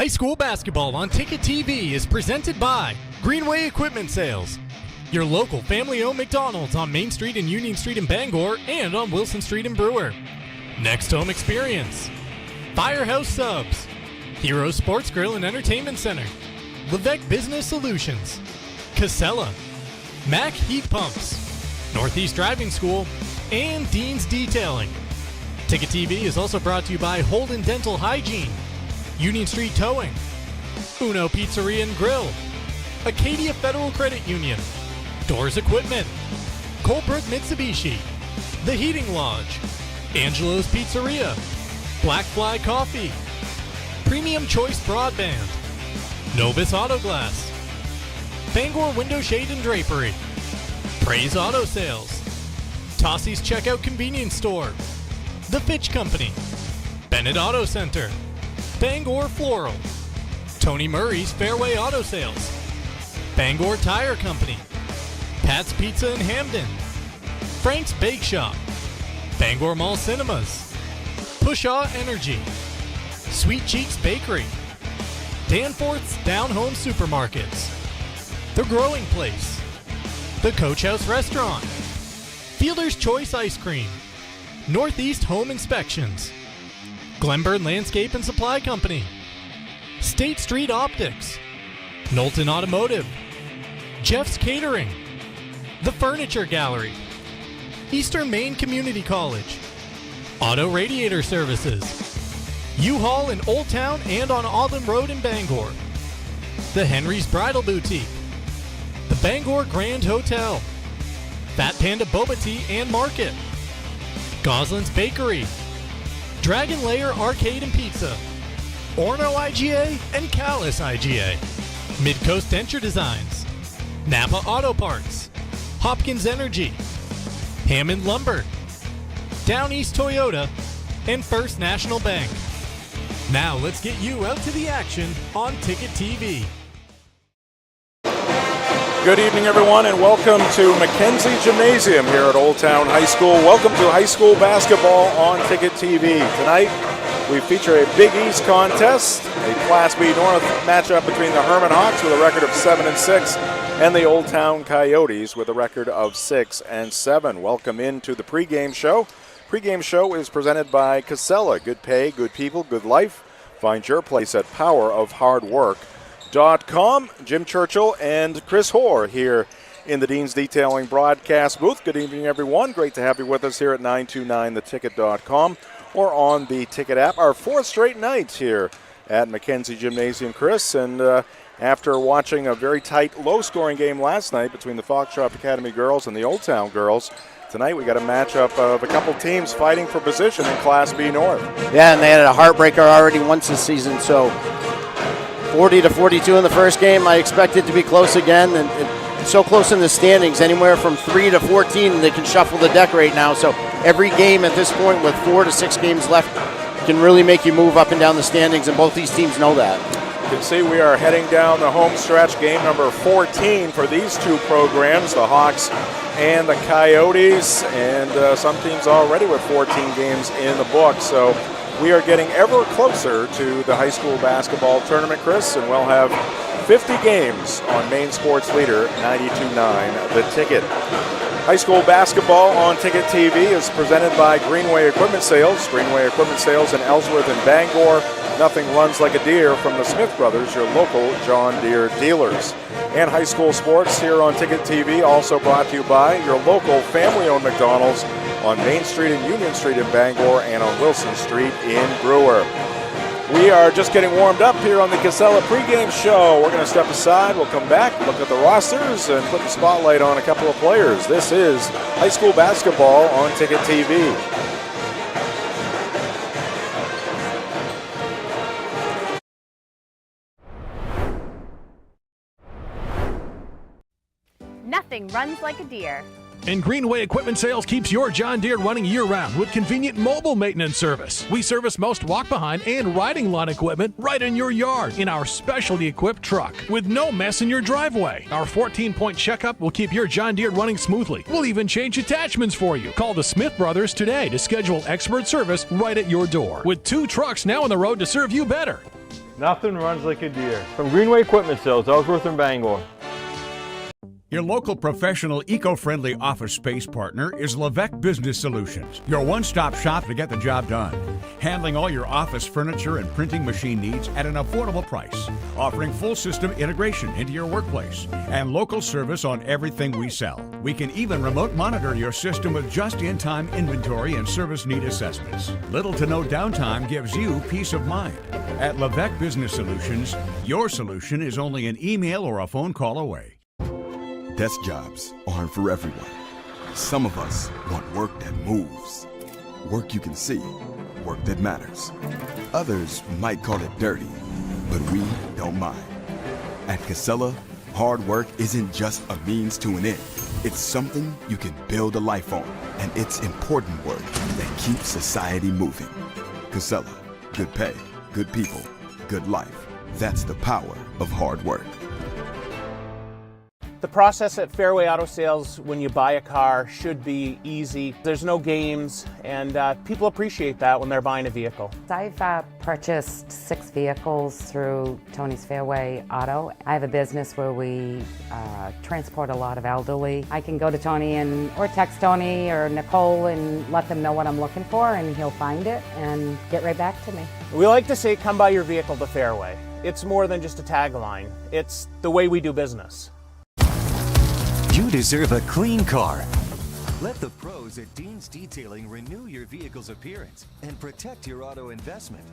High school basketball on Ticket TV is presented by Greenway Equipment Sales, your local family-owned McDonald's on Main Street and Union Street in Bangor and on Wilson Street in Brewer. Next Home Experience, Firehouse Subs, Heroes Sports Grill and Entertainment Center, Levesque Business Solutions, Casella, Mac Heat Pumps, Northeast Driving School, and Dean's Detailing. Ticket TV is also brought to you by Holden Dental Hygiene, Union Street Towing, Uno Pizzeria and Grill, Acadia Federal Credit Union, Doors Equipment, Colebrook Mitsubishi, The Heating Lodge, Angelo's Pizzeria, Black Fly Coffee, Premium Choice Broadband, Novus Auto Glass, Bangor Window Shade and Drapery, Praise Auto Sales, Tossie's Checkout Convenience Store, The Fitch Company, Bennett Auto Center, Bangor Floral, Tony Murray's Fairway Auto Sales, Bangor Tire Company, Pat's Pizza in Hamden, Frank's Bake Shop, Bangor Mall Cinemas, Pushaw Energy, Sweet Cheeks Bakery, Danforth's Down Home Supermarkets, The Growing Place, The Coach House Restaurant, Fielder's Choice Ice Cream, Northeast Home Inspections, Glenburn Landscape and Supply Company, State Street Optics, Knowlton Automotive, Jeff's Catering, The Furniture Gallery, Eastern Maine Community College, Auto Radiator Services, U-Haul in Old Town and on Alden Road in Bangor, The Henry's Bridal Boutique, The Bangor Grand Hotel, Fat Panda Boba Tea and Market, Goslin's Bakery, Dragon Lair Arcade and Pizza, Orno IGA and Callis IGA, Midcoast Denture Designs, Napa Auto Parts, Hopkins Energy, Hammond Lumber, Down East Toyota, and First National Bank. Now let's get you out to the action on Ticket TV. Good evening, everyone, and welcome to Mackenzie Gymnasium here at Old Town High School. Welcome to high school basketball on Ticket TV. Tonight, we feature a Big East contest, a Class B North matchup between the Hermon Hawks with a record of 7-6 and the Old Town Coyotes with a record of 6-7. Welcome into the pregame show. Pregame show is presented by Casella. Good pay, good people, good life. Find your place at powerofhardwork.com. Jim Churchill and Chris Hoare here in the Dean's Detailing broadcast booth. Good evening, everyone. Great to have you with us here at 929theticket.com or on the Ticket app. Our fourth straight night here at Mackenzie Gymnasium, Chris. And after watching a very tight, low-scoring game last night between the Foxtrot Academy girls and the Old Town girls, tonight we got a matchup of a couple teams fighting for position in Class B North. Yeah, and they had a heartbreaker already once this season, so 40-42 in the first game. I expect it to be close again, and it's so close in the standings, anywhere from 3-14. They can shuffle the deck right now, so every game at this point with 4 to 6 games left can really make you move up and down the standings, and both these teams know that. You can see we are heading down the home stretch, game number 14 for these two programs, the Hawks and the Coyotes, and some teams already with 14 games in the book. So we are getting ever closer to the high school basketball tournament, Chris, and we'll have 50 games on Maine Sports Leader 92.9 The Ticket. High school basketball on Ticket TV is presented by Greenway Equipment Sales. Greenway Equipment Sales in Ellsworth and Bangor. Nothing runs like a deer from the Smith Brothers, your local John Deere dealers. And high school sports here on Ticket TV, also brought to you by your local family-owned McDonald's on Main Street and Union Street in Bangor and on Wilson Street in Brewer. We are just getting warmed up here on the Casella pregame show. We're going to step aside. We'll come back, look at the rosters, and put the spotlight on a couple of players. This is high school basketball on Ticket TV. Nothing runs like a deer. And Greenway Equipment Sales keeps your John Deere running year-round with convenient mobile maintenance service. We service most walk-behind and riding lawn equipment right in your yard in our specialty-equipped truck with no mess in your driveway. Our 14-point checkup will keep your John Deere running smoothly. We'll even change attachments for you. Call the Smith Brothers today to schedule expert service right at your door with 2 trucks now on the road to serve you better. Nothing runs like a deer. From Greenway Equipment Sales, Ellsworth and Bangor. Your local professional, eco-friendly office space partner is Levesque Business Solutions, your one-stop shop to get the job done. Handling all your office furniture and printing machine needs at an affordable price. Offering full system integration into your workplace and local service on everything we sell. We can even remote monitor your system with just-in-time inventory and service need assessments. Little to no downtime gives you peace of mind. At Levesque Business Solutions, your solution is only an email or a phone call away. Desk jobs aren't for everyone. Some of us want work that moves, work you can see, work that matters. Others might call it dirty, but we don't mind. At Casella, hard work isn't just a means to an end. It's something you can build a life on, and it's important work that keeps society moving. Casella, good pay, good people, good life. That's the power of hard work. The process at Fairway Auto Sales when you buy a car should be easy. There's no games, and people appreciate that when they're buying a vehicle. I've purchased 6 vehicles through Tony's Fairway Auto. I have a business where we transport a lot of elderly. I can go to Tony or text Tony or Nicole and let them know what I'm looking for, and he'll find it and get right back to me. We like to say, come buy your vehicle to Fairway. It's more than just a tagline. It's the way we do business. You deserve a clean car. Let the pros at Dean's Detailing renew your vehicle's appearance and protect your auto investment.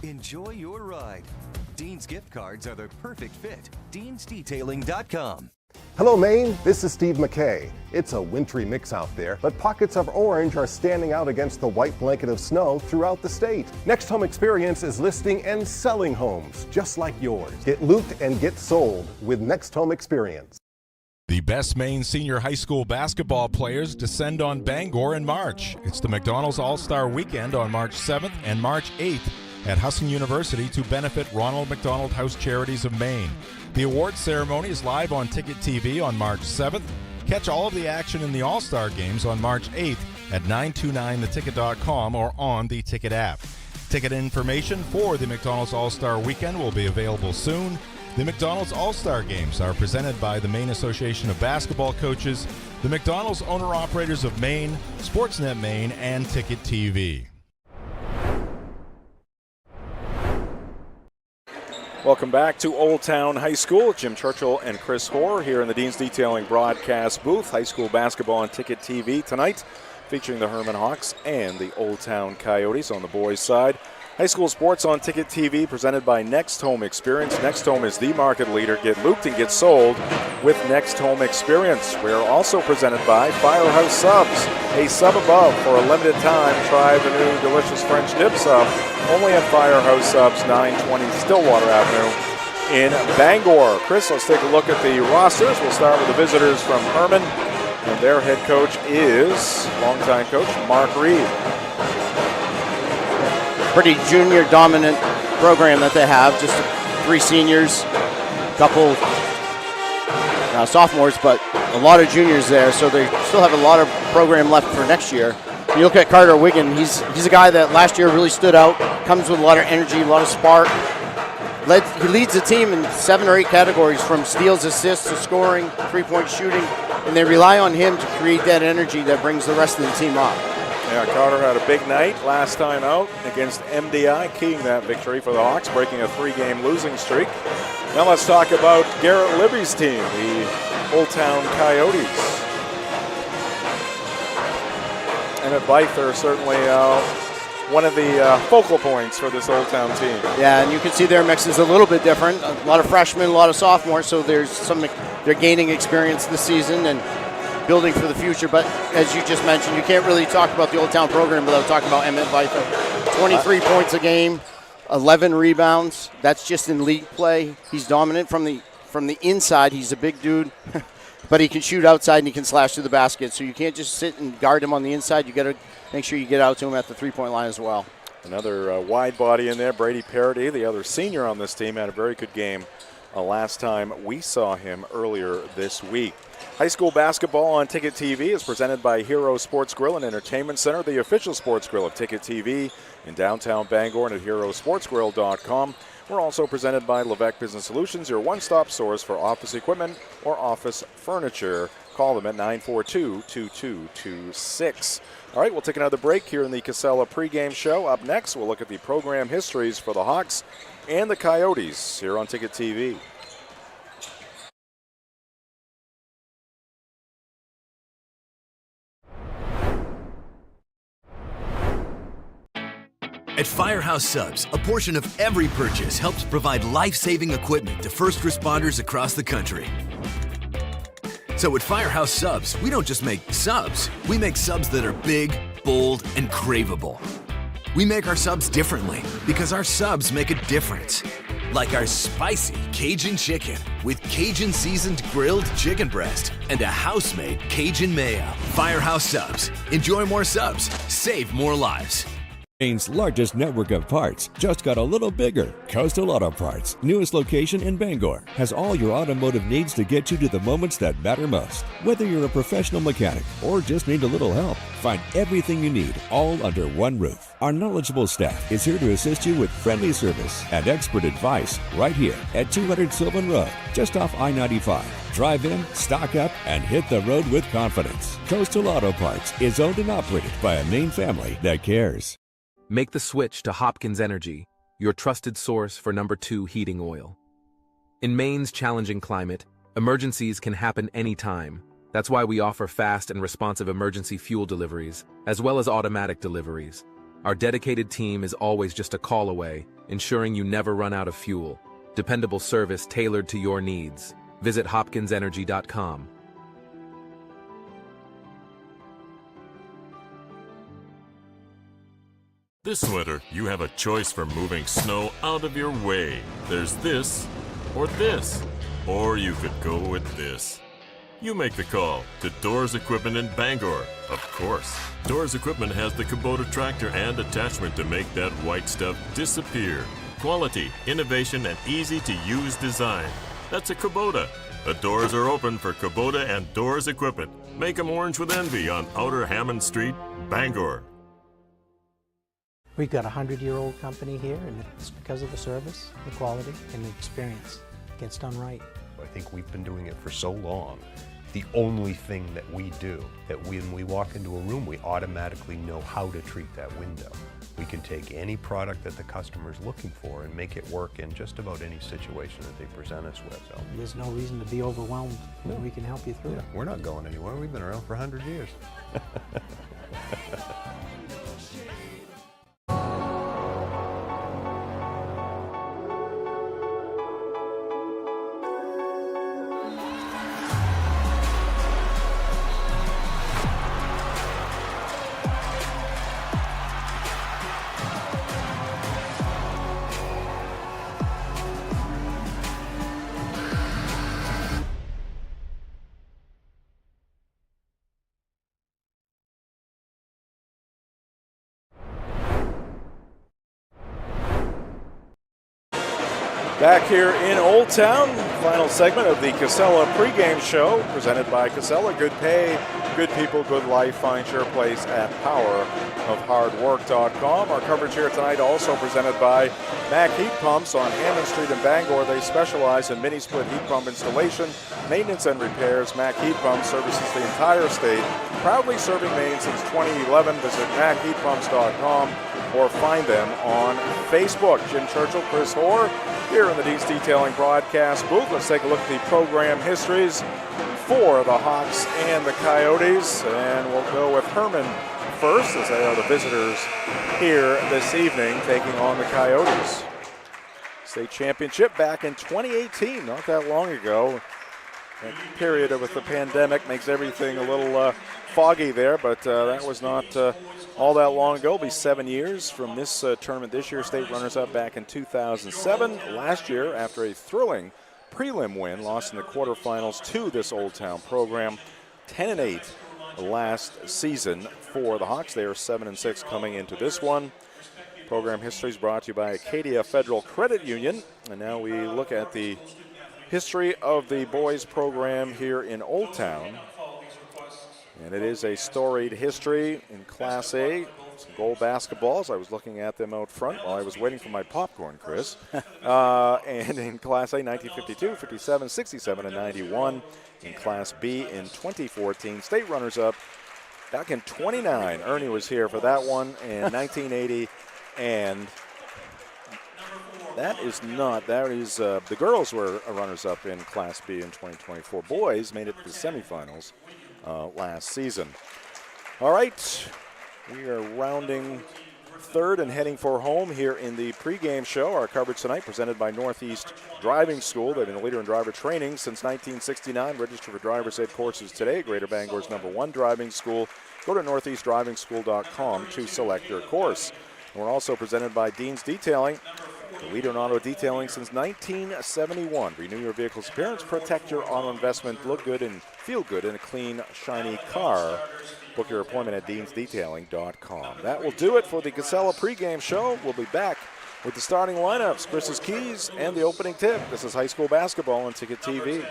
Enjoy your ride. Dean's gift cards are the perfect fit. DeansDetailing.com. Hello, Maine. This is Steve McKay. It's a wintry mix out there, but pockets of orange are standing out against the white blanket of snow throughout the state. Next Home Experience is listing and selling homes just like yours. Get looped and get sold with Next Home Experience. The best Maine senior high school basketball players descend on Bangor in March. It's the McDonald's All-Star Weekend on March 7th and March 8th at Husson University to benefit Ronald McDonald House Charities of Maine. The awards ceremony is live on Ticket TV on March 7th. Catch all of the action in the All-Star games on March 8th at 929theticket.com or on the Ticket app. Ticket information for the McDonald's All-Star Weekend will be available soon. The McDonald's All-Star Games are presented by the Maine Association of Basketball Coaches, the McDonald's Owner-Operators of Maine, Sportsnet Maine, and Ticket TV. Welcome back to Old Town High School. Jim Churchill and Chris Hoare here in the Dean's Detailing broadcast booth. High school basketball on Ticket TV tonight, featuring the Hermon Hawks and the Old Town Coyotes on the boys' side. High school sports on Ticket TV presented by Next Home Experience. Next Home is the market leader. Get looped and get sold with Next Home Experience. We are also presented by Firehouse Subs. A sub above for a limited time. Try the new delicious French dip sub. Only at Firehouse Subs, 920 Stillwater Avenue in Bangor. Chris, let's take a look at the rosters. We'll start with the visitors from Hermon. And their head coach is longtime coach Mark Reed. Pretty junior dominant program that they have. Just 3 seniors, a couple sophomores, but a lot of juniors there. So they still have a lot of program left for next year. You look at Carter Wiggin, he's a guy that last year really stood out, comes with a lot of energy, a lot of spark. He leads the team in 7 or 8 categories, from steals, assists, to scoring, 3-point shooting, and they rely on him to create that energy that brings the rest of the team up. Yeah, Carter had a big night last time out against MDI, keying that victory for the Hawks, breaking a 3-game losing streak. Now let's talk about Garrett Libby's team, the Old Town Coyotes. Emmett Byther certainly one of the focal points for this Old Town team. Yeah, and you can see their mix is a little bit different. A lot of freshmen, a lot of sophomores, so they're gaining experience this season and building for the future. But as you just mentioned, you can't really talk about the Old Town program without talking about Emmett Byther. 23 points a game, 11 rebounds. That's just in league play. He's dominant from the inside. He's a big dude, but he can shoot outside and he can slash through the basket. So you can't just sit and guard him on the inside. You got to make sure you get out to him at the 3-point line as well. Another wide body in there, Brady Parody, the other senior on this team, had a very good game last time we saw him earlier this week. High school basketball on Ticket TV is presented by Hero Sports Grill and Entertainment Center, the official sports grill of Ticket TV in downtown Bangor, and at herosportsgrill.com. We're also presented by Levesque Business Solutions, your one-stop source for office equipment or office furniture. Call them at 942-2226. All right, we'll take another break here in the Casella pregame show. Up next, we'll look at the program histories for the Hawks and the Coyotes here on Ticket TV. At Firehouse Subs, a portion of every purchase helps provide life-saving equipment to first responders across the country. So at Firehouse Subs, we don't just make subs, we make subs that are big, bold, and craveable. We make our subs differently because our subs make a difference. Like our spicy Cajun chicken with Cajun seasoned grilled chicken breast and a house-made Cajun mayo. Firehouse Subs. Enjoy more subs. Save more lives. Maine's largest network of parts just got a little bigger. Coastal Auto Parts, newest location in Bangor, has all your automotive needs to get you to the moments that matter most. Whether you're a professional mechanic or just need a little help, find everything you need all under one roof. Our knowledgeable staff is here to assist you with friendly service and expert advice right here at 200 Sylvan Road, just off I-95. Drive in, stock up, and hit the road with confidence. Coastal Auto Parts is owned and operated by a Maine family that cares. Make the switch to Hopkins Energy, your trusted source for #2 heating oil. In Maine's challenging climate, emergencies can happen anytime. That's why we offer fast and responsive emergency fuel deliveries, as well as automatic deliveries. Our dedicated team is always just a call away, ensuring you never run out of fuel. Dependable service tailored to your needs. Visit hopkinsenergy.com. This winter, you have a choice for moving snow out of your way. There's this, or you could go with this. You make the call to Doors Equipment in Bangor. Of course, Doors Equipment has the Kubota tractor and attachment to make that white stuff disappear. Quality, innovation, and easy-to-use design. That's a Kubota. The doors are open for Kubota and Doors Equipment. Make them orange with envy on Outer Hammond Street, Bangor. We've got a 100-year-old company here, and it's because of the service, the quality, and the experience. It gets done right. I think we've been doing it for so long. The only thing that we do, that when we walk into a room, we automatically know how to treat that window. We can take any product that the customer's looking for and make it work in just about any situation that they present us with. So there's no reason to be overwhelmed. No. We can help you through it. We're not going anywhere. We've been around for 100 years. Back here in Old Town, final segment of the Casella pregame show, presented by Casella. Good pay, good people, good life. Find your place at powerofhardwork.com. Our coverage here tonight also presented by Mack Heat Pumps on Hammond Street in Bangor. They specialize in mini-split heat pump installation, maintenance, and repairs. Mack Heat Pumps services the entire state, proudly serving Maine since 2011. Visit mackheatpumps.com or find them on Facebook. Jim Churchill, Chris Hoare, here in the Dean's Detailing broadcast booth. Let's take a look at the program histories for the Hawks and the Coyotes. And we'll go with Hermon first, as they are the visitors here this evening, taking on the Coyotes. State championship back in 2018, not that long ago. That period with the pandemic makes everything a little foggy there, but that was not all that long ago. It'll be 7 years from this tournament this year. State runners-up back in 2007. Last year, after a thrilling prelim win, lost in the quarterfinals to this Old Town program. 10-8 last season for the Hawks. They are 7-6 coming into this one. Program history is brought to you by Acadia Federal Credit Union. And now we look at the history of the boys program here in Old Town. And it is a storied history in Class A some gold basketballs. I was looking at them out front while I was waiting for my popcorn, Chris. And in Class A, 1952, 57, 67, and 91. In Class B in 2014, state runners-up back in 29. Ernie was here for that one in 1980, and that is the girls were runners-up in Class B in 2024. Boys made it to the semifinals last season. All right, we are rounding third and heading for home here in the pregame show. Our coverage tonight presented by Northeast Driving School. They've been a leader in driver training since 1969. Register for driver's ed courses today. Greater Bangor's #1 driving school. Go to northeastdrivingschool.com to select your course. And we're also presented by Dean's Detailing, the leader in auto detailing since 1971. Renew your vehicle's appearance, protect your auto investment, look good and feel good in a clean, shiny car. Book your appointment at deansdetailing.com. That will do it for the Casella pregame show. We'll be back with the starting lineups, Chris's keys, and the opening tip. This is high school basketball on Ticket TV.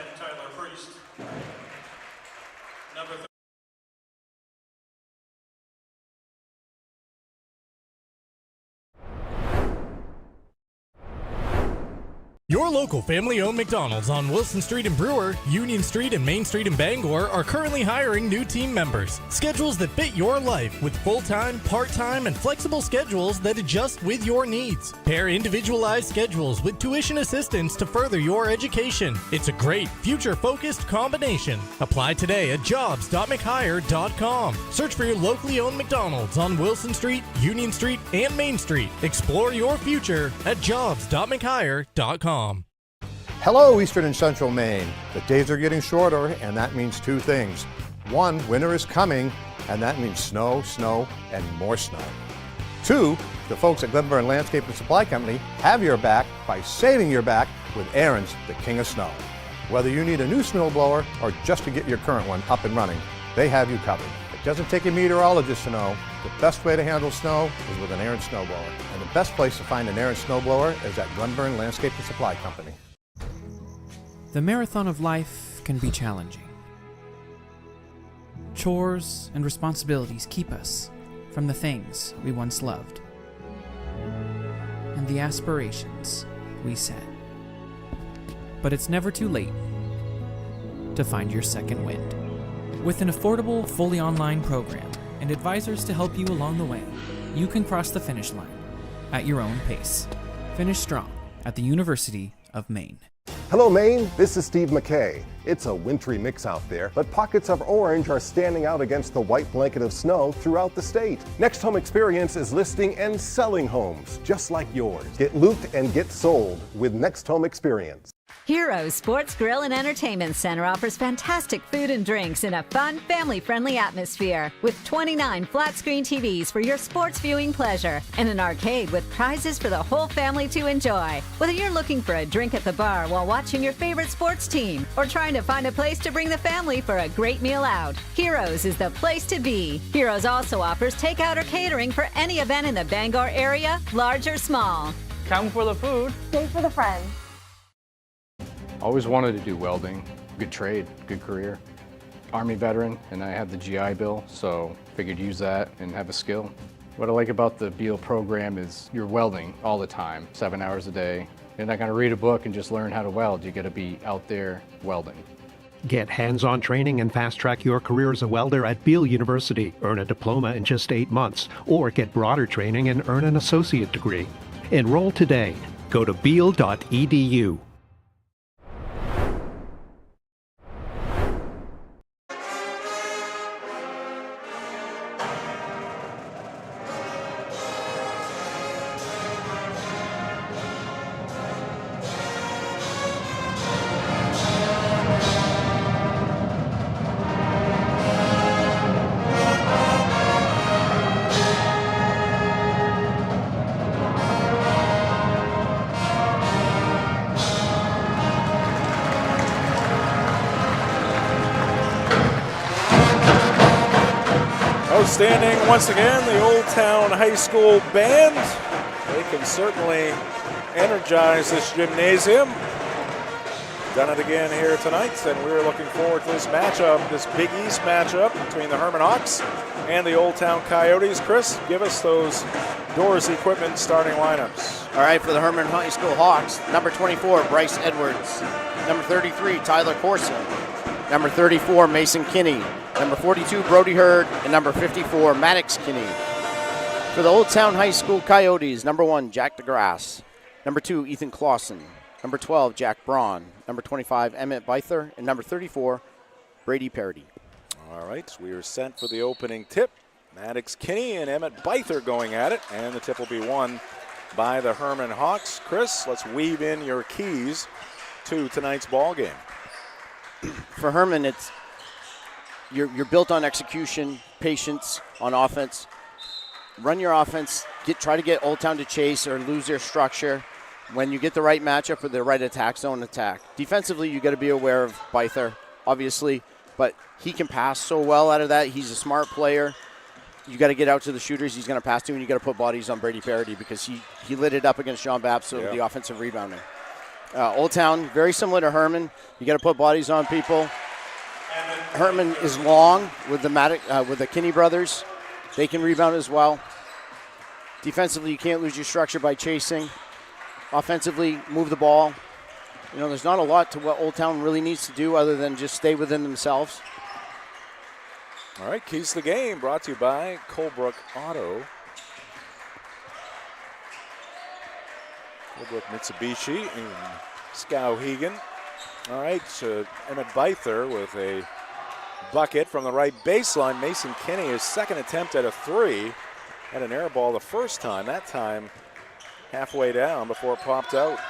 Your local family-owned McDonald's on Wilson Street in Brewer, Union Street and Main Street in Bangor are currently hiring new team members. Schedules that fit your life with full-time, part-time, and flexible schedules that adjust with your needs. Pair individualized schedules with tuition assistance to further your education. It's a great, future-focused combination. Apply today at jobs.mchire.com. Search for your locally owned McDonald's on Wilson Street, Union Street, and Main Street. Explore your future at jobs.mchire.com. Hello, Eastern and Central Maine. The days are getting shorter, and that means two things. One, winter is coming, and that means snow, snow, and more snow. Two, the folks at Glenburn Landscape and Supply Company have your back by saving your back with Aaron's, the king of snow. Whether you need a new snow blower or just to get your current one up and running, they have you covered. It doesn't take a meteorologist to know the best way to handle snow is with an Aaron snowblower. And the best place to find an Aaron snowblower is at Glenburn Landscape and Supply Company. The marathon of life can be challenging. Chores and responsibilities keep us from the things we once loved and the aspirations we set. But it's never too late to find your second wind. With an affordable, fully online program and advisors to help you along the way, you can cross the finish line at your own pace. Finish strong at the University of Maine. Hello, Maine. This is Steve McKay. It's a wintry mix out there, but pockets of orange are standing out against the white blanket of snow throughout the state. Next Home Experience is listing and selling homes just like yours. Get looped and get sold with Next Home Experience. Heroes Sports Grill and Entertainment Center offers fantastic food and drinks in a fun, family-friendly atmosphere with 29 flat-screen TVs for your sports viewing pleasure and an arcade with prizes for the whole family to enjoy. Whether you're looking for a drink at the bar while watching your favorite sports team or trying to find a place to bring the family for a great meal out, Heroes is the place to be. Heroes also offers takeout or catering for any event in the Bangor area, large or small. Come for the food. Stay for the friends. Always wanted to do welding. Good trade, good career. Army veteran, and I have the GI Bill, so figured use that and have a skill. What I like about the Beal program is you're welding all the time, 7 hours a day. You're not going to read a book and just learn how to weld. You got to be out there welding. Get hands-on training and fast-track your career as a welder at Beal University. Earn a diploma in just 8 months, or get broader training and earn an associate degree. Enroll today. Go to beal.edu. Outstanding once again, the Old Town High School Band. They can certainly energize this gymnasium. done it again here tonight, and we're looking forward to this matchup, this Big East matchup between the Hermon Hawks and the Old Town Coyotes. Chris, give us those Doors Equipment starting lineups. All right, for the Hermon High School Hawks, number 24, Bryce Edwards. Number 33, Tyler Corson. Number 34, Mason Kinney. Number 42, Brody Hurd. And number 54, Maddox Kinney. For the Old Town High School Coyotes, number 1, Jack DeGrasse. Number 2, Ethan Clausen. Number 12, Jack Braun. Number 25, Emmett Beither. And number 34, Brady Parody. All right, we are set for the opening tip. Maddox Kinney and Emmett Beither going at it, and the tip will be won by the Hermon Hawks. Chris, let's weave in your keys to tonight's ball game. For Hermon, it's you're built on execution, patience on offense. Run your offense, try to get Old Town to chase or lose their structure. When you get the right matchup or the right attack zone, attack. Defensively, you got to be aware of Beither, obviously, but he can pass so well out of that. He's a smart player. You got to get out to the shooters he's going to pass to, and you got to put bodies on Brady Parody because he lit it up against John Baps with the offensive rebounding. Old Town, very similar to Hermon. You got to put bodies on people. Hermon is long with the Kinney brothers. They can rebound as well. Defensively, you can't lose your structure by chasing. Offensively, move the ball. You know, there's not a lot to what Old Town really needs to do other than just stay within themselves. All right, keys to the game brought to you by Colebrook Auto. Colebrook Mitsubishi in Skowhegan. All right, so Emmett Beither with a bucket from the right baseline. Mason Kinney, his second attempt at a three. Had an air ball the first time. That time halfway down before it popped out.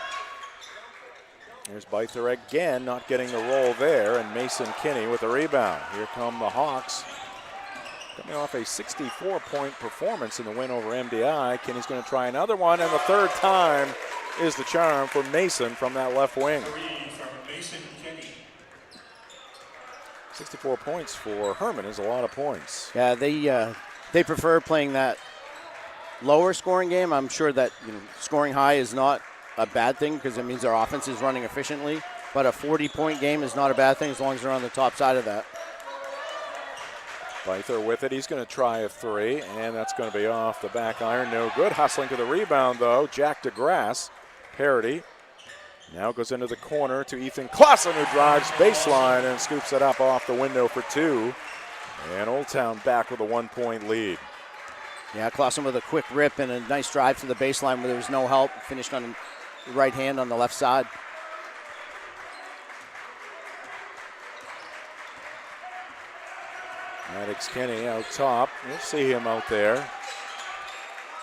Here's Beither again, not getting the roll there, and Mason Kinney with the rebound. Here come the Hawks. Coming off a 64-point performance in the win over MDI. Kinney's going to try another one, and the third time is the charm for Mason from that left wing. 64 points for Hermon is a lot of points. Yeah, they prefer playing that lower scoring game. I'm sure that scoring high is not a bad thing because it means our offense is running efficiently. But a 40-point game is not a bad thing as long as they're on the top side of that. Beither with it. He's going to try a three, and that's going to be off the back iron. No good. Hustling to the rebound, though. Jack DeGrasse. Parody. Now goes into the corner to Ethan Clausen, who drives baseline and scoops it up off the window for two. And Old Town back with a 1-point lead. Yeah, Clausen with a quick rip and a nice drive to the baseline where there was no help. Finished on the right hand on the left side. Maddox Kinney out top. You'll see him out there.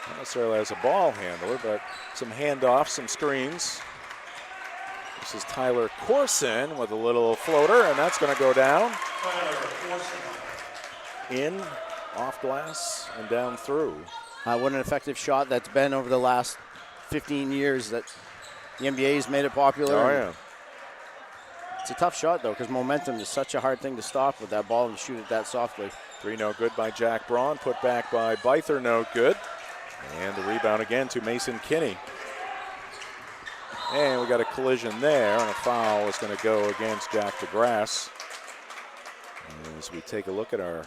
Not necessarily as a ball handler, but some handoffs, some screens. This is Tyler Corson with a little floater, and that's going to go down. In, off glass, and down through. What an effective shot that's been over the last 15 years that the NBA has made it popular. Oh, yeah. It's a tough shot, though, because momentum is such a hard thing to stop with that ball and shoot it that softly. Three no good by Jack Braun. Put back by Beither, no good. And the rebound again to Mason Kinney. And we got a collision there, and a foul is going to go against Jack DeGrasse. As we take a look at our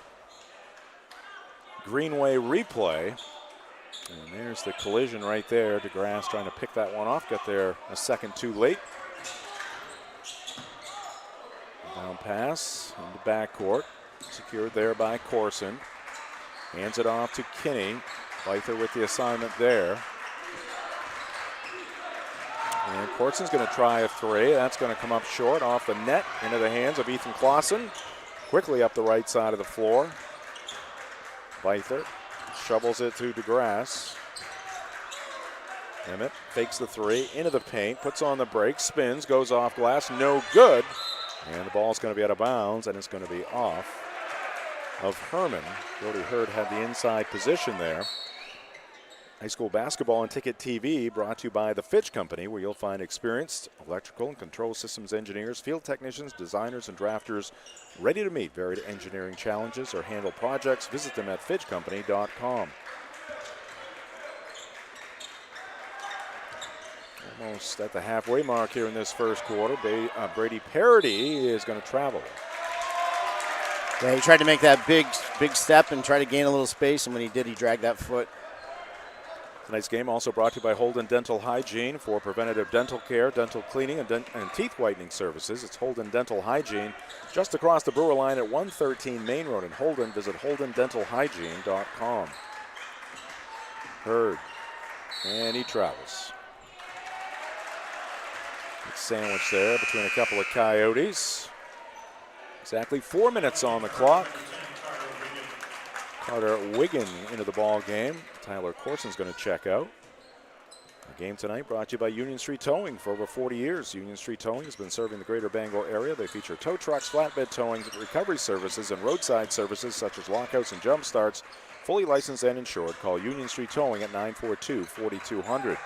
Greenway replay. And there's the collision right there. DeGrasse trying to pick that one off. Got there a second too late. Down pass into backcourt. Secured there by Corson. Hands it off to Kinney. Beither with the assignment there. And Corson's going to try a three. That's going to come up short off the net into the hands of Ethan Clausen. Quickly up the right side of the floor. Beither shovels it to DeGrasse. Emmett fakes the three into the paint, puts on the break, spins, goes off glass, no good. And the ball's going to be out of bounds, and it's going to be off of Hermon. Brody Hurd had the inside position there. High school basketball and Ticket TV brought to you by the Fitch Company, where you'll find experienced electrical and control systems engineers, field technicians, designers, and drafters ready to meet varied engineering challenges or handle projects. Visit them at fitchcompany.com. Almost at the halfway mark here in this first quarter. Brady Parody is going to travel. Yeah, he tried to make that big step and try to gain a little space, and when he did, he dragged that foot. Tonight's game also brought to you by Holden Dental Hygiene for preventative dental care, dental cleaning, and teeth whitening services. It's Holden Dental Hygiene just across the Brewer line at 113 Main Road in Holden. Visit holdendentalhygiene.com. Hurd, and he travels. Good sandwich there between a couple of Coyotes. Exactly 4 minutes on the clock. Carter Wiggin into the ball game. Tyler Corson's going to check out. The game tonight brought to you by Union Street Towing. For over 40 years, Union Street Towing has been serving the greater Bangor area. They feature tow trucks, flatbed towing, recovery services, and roadside services such as lockouts and jump starts. Fully licensed and insured. Call Union Street Towing at 942-4200.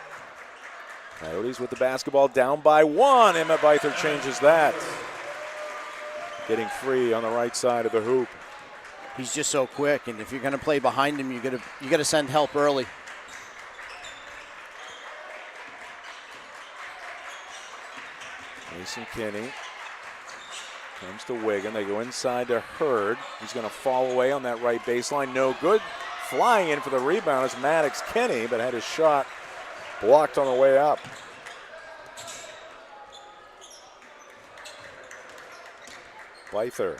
Coyotes with the basketball down by 1. Emmett Beither changes that. Getting free on the right side of the hoop. He's just so quick, and if you're going to play behind him, you got to send help early. Mason Kinney comes to Wiggin. They go inside to Hurd. He's going to fall away on that right baseline. No good. Flying in for the rebound is Maddox Kinney, but had his shot blocked on the way up. Beither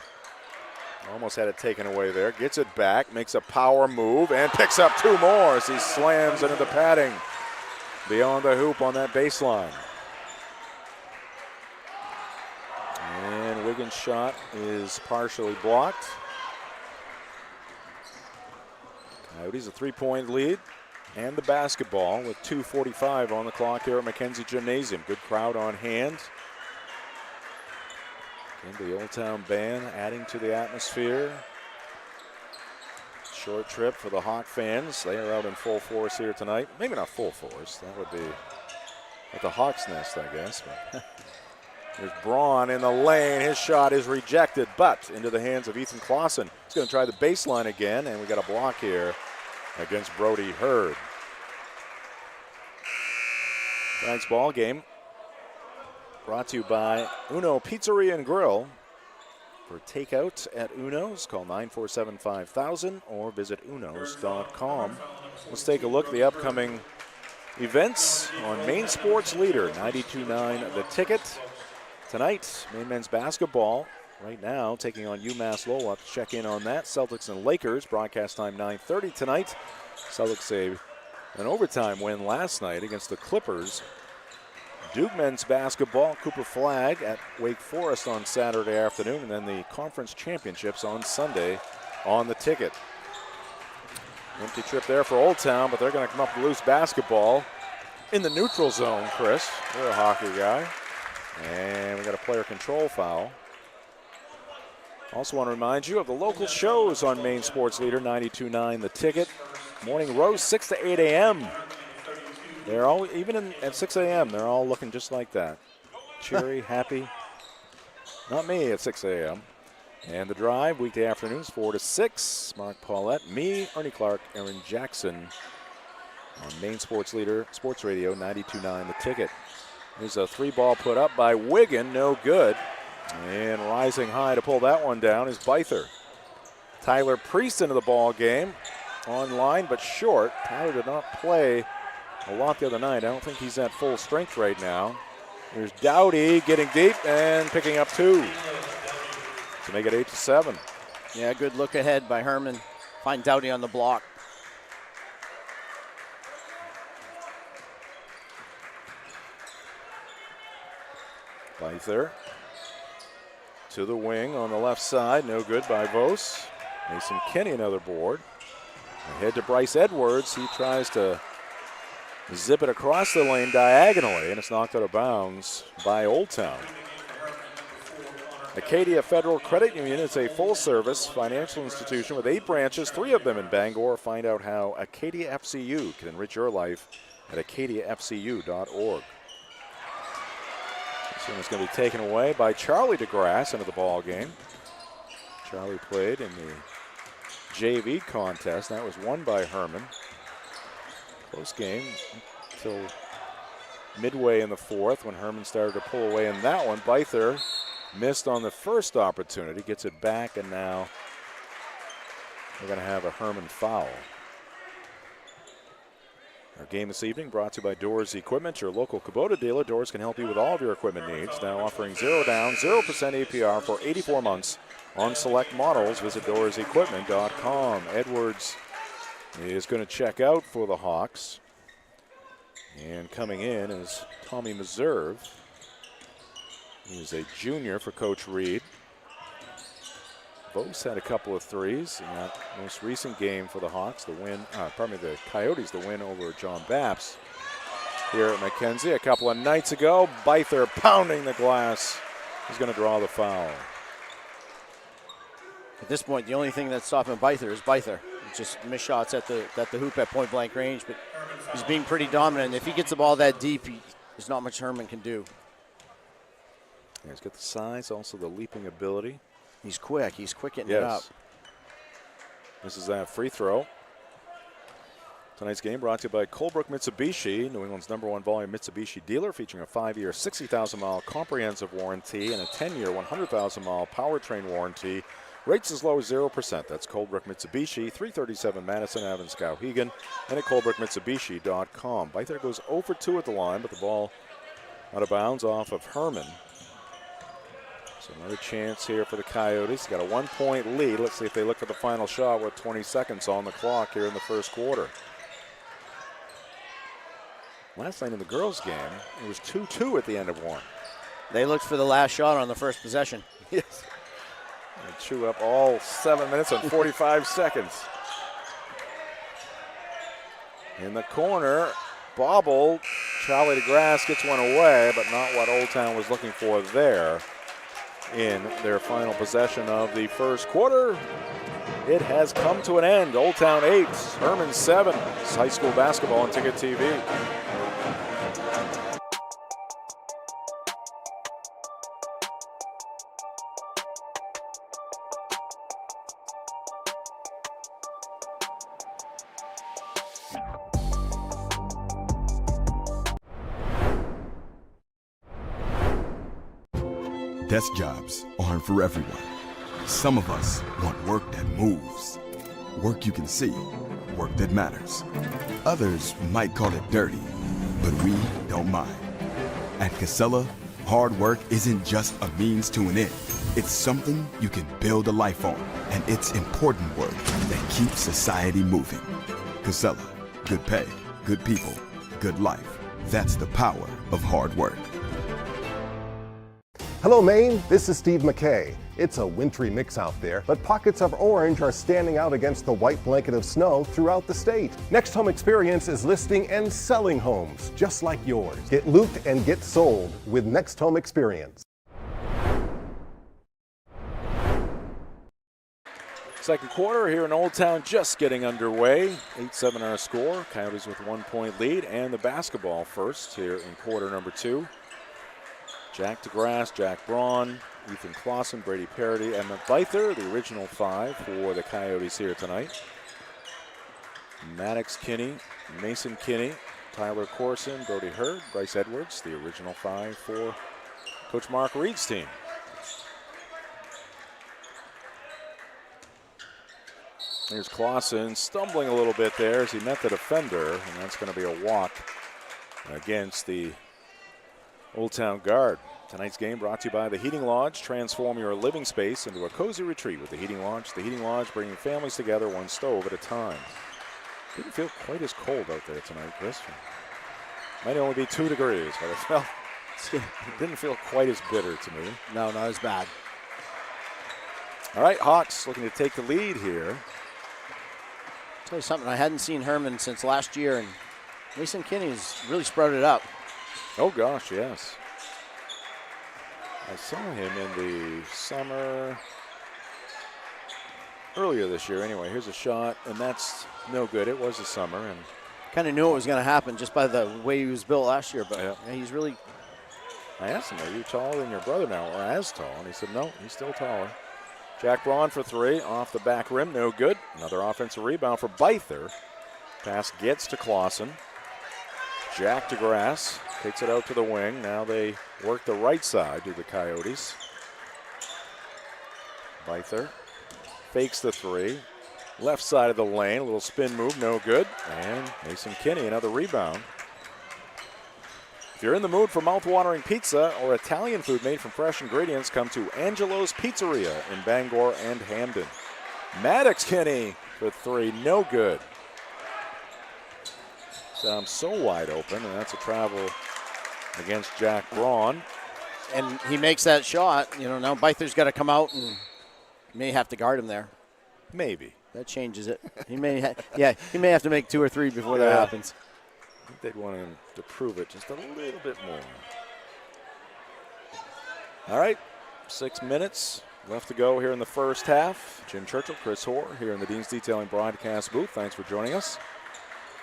almost had it taken away there. Gets it back, makes a power move, and picks up 2 more as he slams into the padding beyond the hoop on that baseline. And Wiggins' shot is partially blocked. Coyotes a 3-point lead and the basketball with 2:45 on the clock here at Mackenzie Gymnasium. Good crowd on hand. And the Old Town Band adding to the atmosphere. Short trip for the Hawk fans. They are out in full force here tonight. Maybe not full force. That would be at the Hawks' nest, I guess. But there's Braun in the lane. His shot is rejected, but into the hands of Ethan Clausen. He's going to try the baseline again, and we got a block here against Brody Hurd. Tonight's ball game brought to you by Uno Pizzeria and Grill. For takeout at Uno's, call 947-5000 or visit unos.com. Let's take a look at the upcoming events on Maine Sports Leader 92.9 The Ticket. Tonight, Maine men's basketball right now taking on UMass Lowell. We'll have to check in on that. Celtics and Lakers, broadcast time 9:30 tonight. Celtics an overtime win last night against the Clippers. Duke men's basketball, Cooper Flag at Wake Forest on Saturday afternoon, and then the conference championships on Sunday on The Ticket. Empty trip there for Old Town, but they're going to come up with loose basketball in the neutral zone, Chris. You're a hockey guy. And we got a player control foul. Also want to remind you of the local shows on Maine Sports Leader 92.9 The Ticket. Morning Rose, 6 to 8 a.m. They're all, at 6 a.m., they're all looking just like that. Cheery, happy. Not me at 6 a.m. And The Drive, weekday afternoons, 4 to 6. Mark Paulette, me, Ernie Clark, Aaron Jackson on Maine Sports Leader, Sports Radio 92.9 The Ticket. There's a 3-ball put up by Wiggin, no good. And rising high to pull that one down is Beither. Tyler Priest into the ball game. Online, but short. Tyler did not play a lot the other night. I don't think he's at full strength right now. Here's Dowdy getting deep and picking up 2 to make it 8 to 7. Yeah, good look ahead by Hermon. Find Dowdy on the block. Beither to the wing on the left side. No good by Vos. Mason Kinney another board. Ahead to Bryce Edwards. He tries to zip it across the lane diagonally, and it's knocked out of bounds by Old Town. Acadia Federal Credit Union is a full-service financial institution with 8 branches, 3 of them in Bangor. Find out how Acadia FCU can enrich your life at acadiafcu.org. This one is going to be taken away by Charlie DeGrasse into the ball game. Charlie played in the JV contest. That was won by Hermon. Close game until midway in the fourth when Hermon started to pull away in that one. Byther missed on the first opportunity, gets it back, and now we're going to have a Hermon foul. Our game this evening brought to you by Doors Equipment, your local Kubota dealer. Doors can help you with all of your equipment needs. Now offering 0 down, 0% APR for 84 months on select models. Visit doorsequipment.com. Edwards is going to check out for the Hawks. And coming in is Tommy Meserve. He's a junior for Coach Reed. Both had a couple of threes in that most recent game for the Hawks, the Coyotes, the win over John Baps here at Mackenzie a couple of nights ago. Byther pounding the glass. He's going to draw the foul. At this point, the only thing that's stopping Byther is Byther. Just missed shots at the hoop at point blank range, but he's being pretty dominant. If he gets the ball that deep, there's not much Hermon can do. Yeah, he's got the size, also the leaping ability. He's quick. He's quick getting it up. This is that free throw. Tonight's game brought to you by Colebrook Mitsubishi, New England's #1 volume Mitsubishi dealer, featuring a 5-year, 60,000-mile comprehensive warranty and a 10-year, 100,000-mile powertrain warranty. Rates as low as 0%. That's Colebrook Mitsubishi, 337 Madison Ave in Skowhegan, and at ColebrookMitsubishi.com. Byther goes 0 for 2 at the line, but the ball out of bounds off of Hermon. So another chance here for the Coyotes. Got a 1-point lead. Let's see if they look for the final shot with 20 seconds on the clock here in the first quarter. Last night in the girls' game, it was 2-2 at the end of one. They looked for the last shot on the first possession. Yes. They chew up all 7 minutes and 45 seconds. In the corner, bobbled. Charlie DeGrasse gets one away, but not what Old Town was looking for there. In their final possession of the first quarter, it has come to an end. Old Town 8, Hermon 7. It's high school basketball on Ticket TV. Desk jobs aren't for everyone. Some of us want work that moves, work you can see, work that matters. Others might call it dirty, but we don't mind. At Casella, hard work isn't just a means to an end. It's something you can build a life on, and it's important work that keeps society moving. Casella, good pay, good people, good life. That's the power of hard work. Hello, Maine. This is Steve McKay. It's a wintry mix out there, but pockets of orange are standing out against the white blanket of snow throughout the state. Next Home Experience is listing and selling homes just like yours. Get looped and get sold with Next Home Experience. Second quarter here in Old Town just getting underway. 8-7 our score. Coyotes with 1-point lead, and the basketball first here in quarter number 2. Jack DeGrasse, Jack Braun, Ethan Clausen, Brady Parody, Emmett Byther, the original 5 for the Coyotes here tonight. Maddox Kinney, Mason Kinney, Tyler Corson, Brody Hurd, Bryce Edwards, the original 5 for Coach Mark Reed's team. Here's Clausen stumbling a little bit there as he met the defender, and that's going to be a walk against the Old Town guard. Tonight's game brought to you by the Heating Lodge. Transform your living space into a cozy retreat with the Heating Lodge. The Heating Lodge, bringing families together one stove at a time. Didn't feel quite as cold out there tonight, Chris. Might only be 2 degrees, but it didn't feel quite as bitter to me. No, not as bad. All right, Hawks looking to take the lead here. Tell you something, I hadn't seen Hermon since last year, and Mason Kinney's really sprouted up. Oh gosh, yes. I saw him in the summer, earlier this year anyway. Here's a shot, and that's no good. It was the summer. And kind of knew it was going to happen just by the way he was built last year, but yeah, he's really... I asked him, are you taller than your brother now, or as tall? And he said, no, he's still taller. Jack Braun for 3, off the back rim, no good. Another offensive rebound for Byther. Pass gets to Clausen. Jack DeGrasse takes it out to the wing. Now they work the right side to the Coyotes. Byther fakes the three. Left side of the lane, a little spin move, no good. And Mason Kinney, another rebound. If you're in the mood for mouth-watering pizza or Italian food made from fresh ingredients, come to Angelo's Pizzeria in Bangor and Hamden. Maddox Kinney for three, no good. So I'm so wide open, and that's a travel against Jack Braun. And he makes that shot. Now Byther's got to come out and may have to guard him there. Maybe. That changes it. He may have to make 2 or 3 before that happens. I think they'd want him to prove it just a little bit more. All right, 6 minutes left to go here in the first half. Jim Churchill, Chris Hoare here in the Dean's Detailing broadcast booth. Thanks for joining us.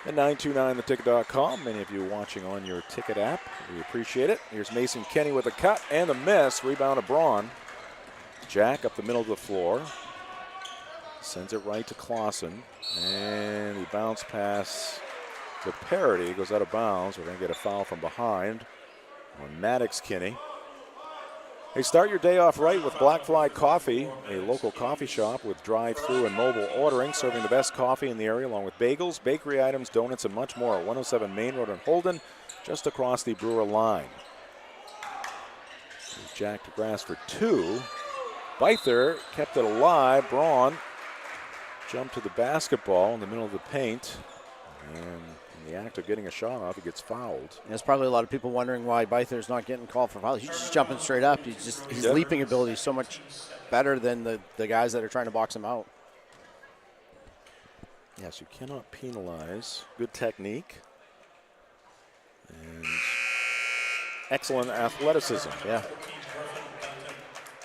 At 929theticket.com. Many of you watching on your ticket app. We appreciate it. Here's Mason Kinney with a cut and a miss. Rebound to Braun. Jack up the middle of the floor. Sends it right to Clausen. And he bounce pass to Parity. Goes out of bounds. We're going to get a foul from behind on Maddox Kinney. Hey, start your day off right with Blackfly Coffee, a local coffee shop with drive-through and mobile ordering, serving the best coffee in the area along with bagels, bakery items, donuts, and much more at 107 Main Road in Holden, just across the Brewer line. Here's Jack DeGrasse for 2. Byther kept it alive. Braun jumped to the basketball in the middle of the paint. And in the act of getting a shot off, he gets fouled. And there's probably a lot of people wondering why Byther's not getting called for foul. He's just jumping straight up. His leaping ability is so much better than the guys that are trying to box him out. Yes, you cannot penalize. Good technique. And excellent athleticism. Yeah.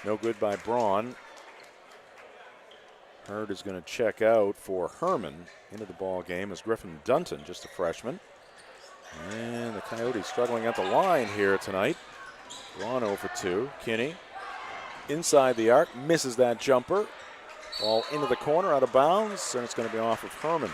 No good by Braun. Hurd is going to check out for Hermon into the ball game as Griffin Dunton, just a freshman. And the Coyotes struggling at the line here tonight. Braun 0 for 2. Kinney inside the arc, misses that jumper. Ball into the corner, out of bounds, and it's going to be off of Hermon.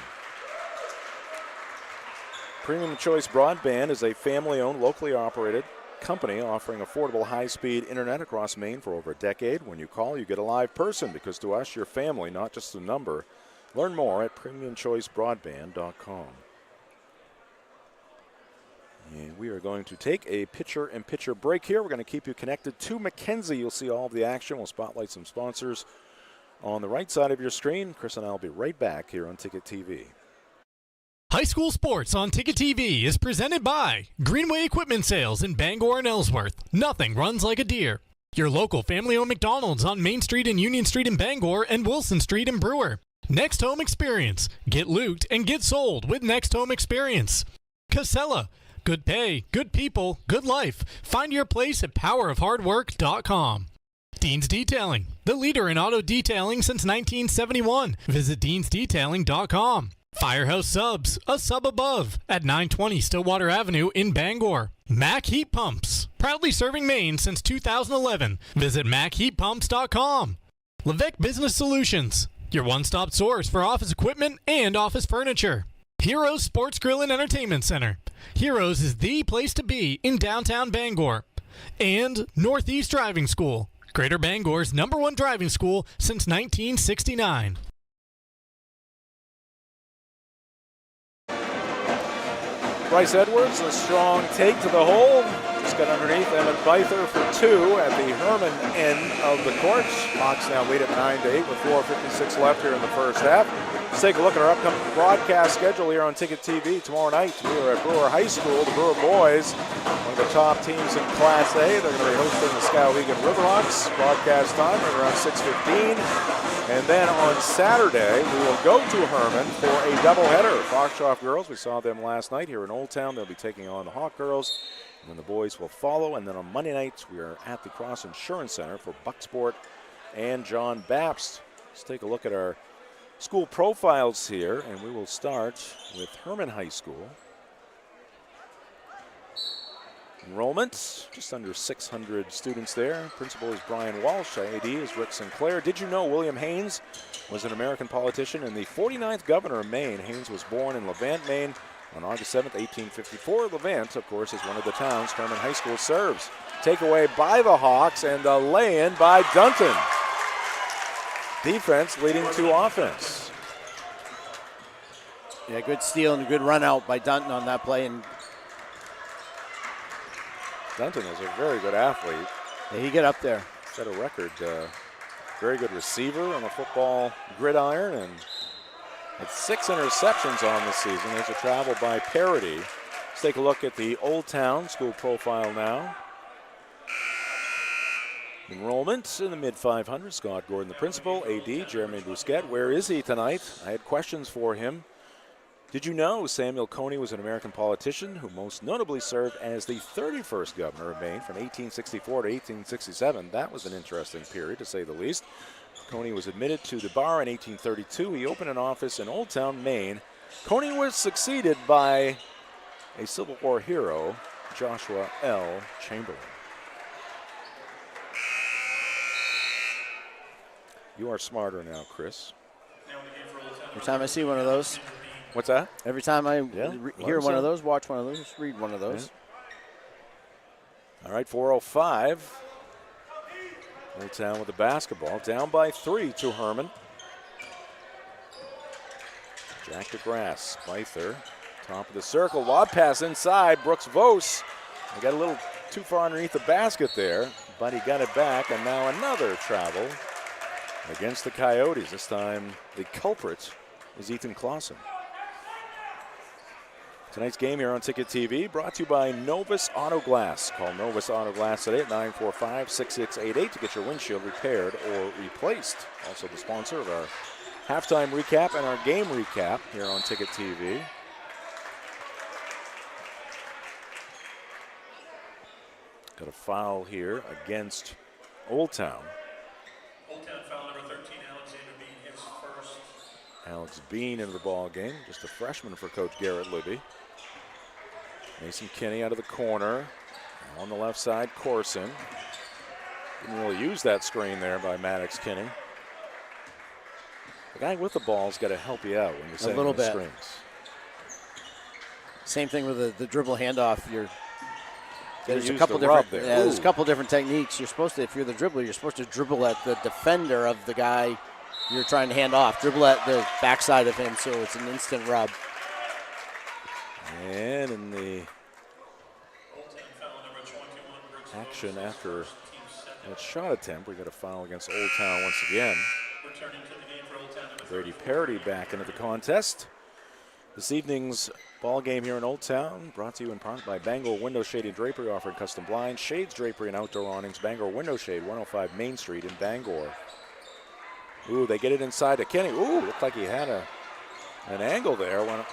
Premium Choice Broadband is a family-owned, locally operated company offering affordable high-speed internet across Maine for over a decade. When you call, you get a live person, because to us, you're family, not just a number. Learn more at premiumchoicebroadband.com. And we are going to take a pitcher-in-pitcher break here. We're going to keep you connected to Mackenzie. You'll see all of the action. We'll spotlight some sponsors on the right side of your screen. Chris and I will be right back here on Ticket TV. High school sports on Ticket TV is presented by Greenway Equipment Sales in Bangor and Ellsworth. Nothing runs like a deer. Your local family-owned McDonald's on Main Street and Union Street in Bangor and Wilson Street in Brewer. Next Home Experience. Get looped and get sold with Next Home Experience. Casella. Good pay, good people, good life. Find your place at powerofhardwork.com. Dean's Detailing. The leader in auto detailing since 1971. Visit deansdetailing.com. Firehouse Subs, a sub above, at 920 Stillwater Avenue in Bangor. Mac Heat Pumps, proudly serving Maine since 2011. Visit MacHeatPumps.com. Levesque Business Solutions, your one-stop source for office equipment and office furniture. Heroes Sports Grill and Entertainment Center. Heroes is the place to be in downtown Bangor. And Northeast Driving School, Greater Bangor's #1 driving school since 1969. Bryce Edwards, a strong take to the hole. Just got underneath Emmett Byther for 2 at the Hermon end of the court. Hawks now lead at 9-8 with 4:56 left here in the first half. Let's take a look at our upcoming broadcast schedule here on Ticket TV. Tomorrow night, we are at Brewer High School. The Brewer boys, one of the top teams in Class A. They're going to be hosting the Skowhegan Riverhawks. Broadcast time right around 6:15. And then on Saturday, we will go to Hermon for a doubleheader. Foxcroft girls, we saw them last night here in Old Town. They'll be taking on the Hawk girls. And then the boys will follow. And then on Monday nights, we are at the Cross Insurance Center for Bucksport and John Bapst. Let's take a look at our school profiles here, and we will start with Hermon High School. Enrollment, just under 600 students there. Principal is Brian Walsh. AD is Rick Sinclair. Did you know William Haynes was an American politician and the 49th governor of Maine? Haynes was born in Levant, Maine, On August 7th, 1854, Levant, of course, is one of the town's Hermon High School serves. Takeaway by the Hawks and a lay-in by Dunton. Defense leading to offense. Yeah, good steal and a good run out by Dunton on that play. And Dunton is a very good athlete. Yeah, he get up there. Set a record. Very good receiver on a football gridiron, and had 6 interceptions on the season. There's a travel by Parody. Let's take a look at the Old Town school profile now. Enrollment in the mid-500s. Scott Gordon, the principal. AD, Jeremy Bousquet. Where is he tonight? I had questions for him. Did you know Samuel Coney was an American politician who most notably served as the 31st governor of Maine from 1864 to 1867? That was an interesting period, to say the least. Coney was admitted to the bar in 1832. He opened an office in Old Town, Maine. Coney was succeeded by a Civil War hero, Joshua L. Chamberlain. You are smarter now, Chris. Every time I see one of those. What's that? Every time I hear one of those, watch one of those, read one of those. Yeah. All right, 4:05. Old Town with the basketball. Down by 3 to Hermon. Jack DeGrasse, Byther, top of the circle. Lob pass inside. Brooks Vos. He got a little too far underneath the basket there, but he got it back, and now another travel against the Coyotes. This time the culprit is Ethan Clausen. Tonight's game here on Ticket TV brought to you by Novus Auto Glass. Call Novus Auto Glass today at 945-6688 to get your windshield repaired or replaced. Also the sponsor of our halftime recap and our game recap here on Ticket TV. Got a foul here against Old Town. Old Town foul number 13, Alexander Bean, his first. Alex Bean into the ball game, just a freshman for Coach Garrett Libby. Mason Kinney out of the corner. On the left side, Corson. Didn't really use that screen there by Maddox Kinney. The guy with the ball's got to help you out when you're setting the screens. Same thing with the dribble handoff. There's a use couple the rub different. there. Yeah, there's a couple different techniques. You're supposed to, if you're the dribbler, you're supposed to dribble at the defender of the guy you're trying to hand off. Dribble at the backside of him, so it's an instant rub. And in the action after that shot attempt, we got a foul against Old Town once again. Brady Parody back into the contest. This evening's ball game here in Old Town brought to you in part by Bangor Window Shade and Drapery, offering custom blinds, shades, drapery, and outdoor awnings. Bangor Window Shade, 105 Main Street in Bangor. Ooh, they get it inside to Kenny. Ooh, looked like he had an angle there. Went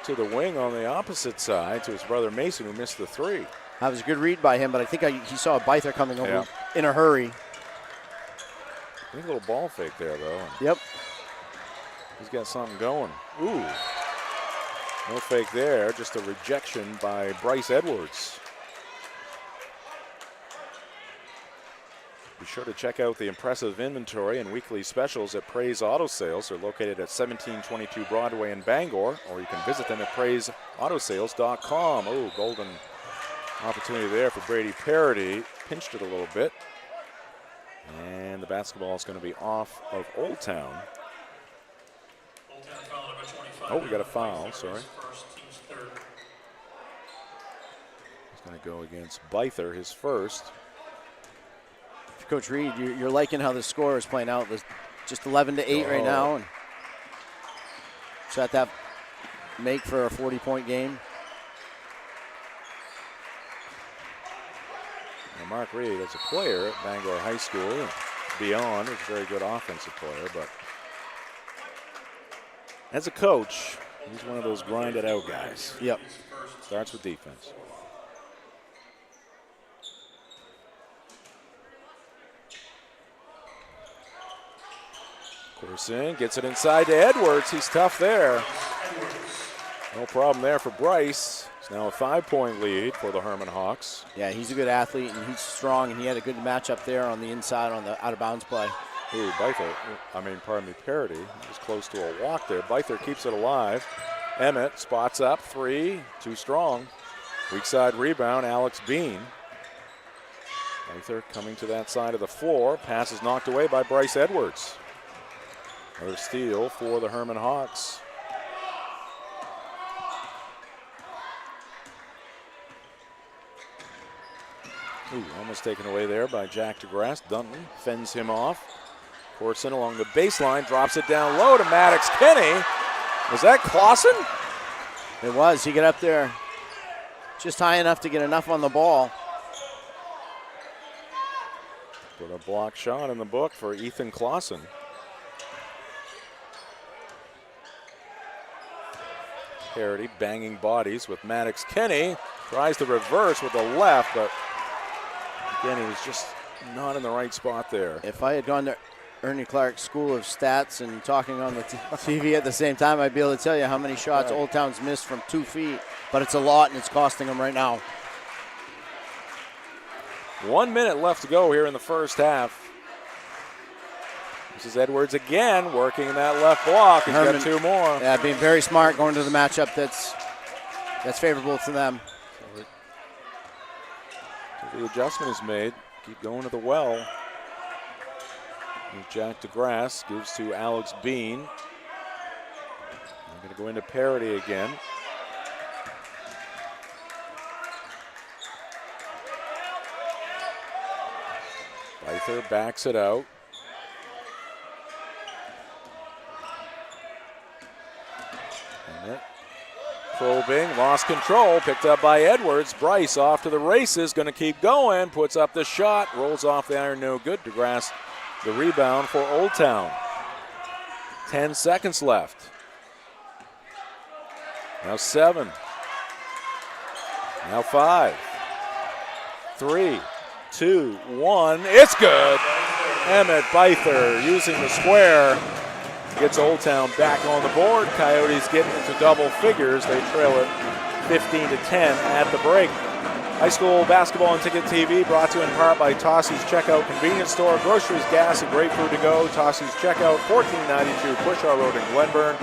to the wing on the opposite side to his brother Mason, who missed the 3. That was a good read by him, but I think he saw a Byther coming over in a hurry. A little ball fake there, though. Yep. He's got something going. Ooh. No fake there, just a rejection by Bryce Edwards. Be sure to check out the impressive inventory and weekly specials at Praise Auto Sales. They're located at 1722 Broadway in Bangor, or you can visit them at praiseautosales.com. Oh, golden opportunity there for Brady Parody. Pinched it a little bit. And the basketball is going to be off of Old Town. Oh, we got a foul, sorry. He's going to go against Byther, his first. Coach Reed, you're liking how the score is playing out. There's just 11-8 right now. And shot that make for a 40-point game. Now Mark Reed, as a player at Bangor High School and beyond, is a very good offensive player, but as a coach, he's one of those grinded-out guys. Yep. Starts with defense. Corson gets it inside to Edwards. He's tough there. No problem there for Bryce. It's now a 5-point lead for the Hermon Hawks. Yeah, he's a good athlete, and he's strong, and he had a good matchup there on the inside on the out-of-bounds play. Parody. He was close to a walk there. Byther keeps it alive. Emmett spots up, 3, too strong. Weak side rebound, Alex Bean. Arthur coming to that side of the floor. Pass is knocked away by Bryce Edwards. Another steal for the Hermon Hawks. Ooh, almost taken away there by Jack DeGrasse. Dunton fends him off. Corson along the baseline, drops it down low to Maddox Kenny. Was that Clausen? It was. He got up there just high enough to get enough on the ball. Put a block shot in the book for Ethan Clausen. Parity banging bodies with Maddox Kenny. Tries to reverse with the left, but again, he was just not in the right spot there. If I had gone to Ernie Clark's School of Stats and talking on the TV at the same time, I'd be able to tell you how many shots Old Town's missed from 2 feet, but it's a lot and it's costing them right now. 1 minute left to go here in the first half. This is Edwards again working that left block. He's got 2 more. Yeah, being very smart, going to the matchup that's favorable to them. So the adjustment is made. Keep going to the well. And Jack DeGrasse gives to Alex Bean. They're going to go into parity again. Reither backs it out. Emmett probing, lost control, picked up by Edwards. Bryce off to the races, going to keep going, puts up the shot, rolls off the iron, no good. DeGrasse the rebound for Old Town. 10 seconds left. Now 7. Now 5. 3, 2, 1. It's good. Emmett Beither using the square. Gets Old Town back on the board. Coyotes get into double figures. They trail it 15-10 at the break. High school basketball on Ticket TV brought to you in part by Tossie's Checkout Convenience Store. Groceries, gas, and great food to go. Tossie's Checkout, 1492 Pushaw Road in Glenburn.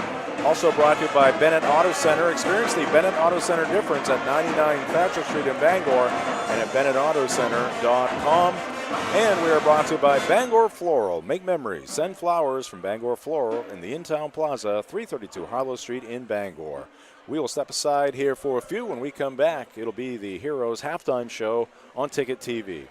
Also brought to you by Bennett Auto Center. Experience the Bennett Auto Center difference at 99 Thatcher Street in Bangor and at BennettAutoCenter.com. And we are brought to you by Bangor Floral. Make memories. Send flowers from Bangor Floral in the In-Town Plaza, 332 Harlow Street in Bangor. We will step aside here for a few. When we come back, it'll be the Heroes halftime show on Ticket TV.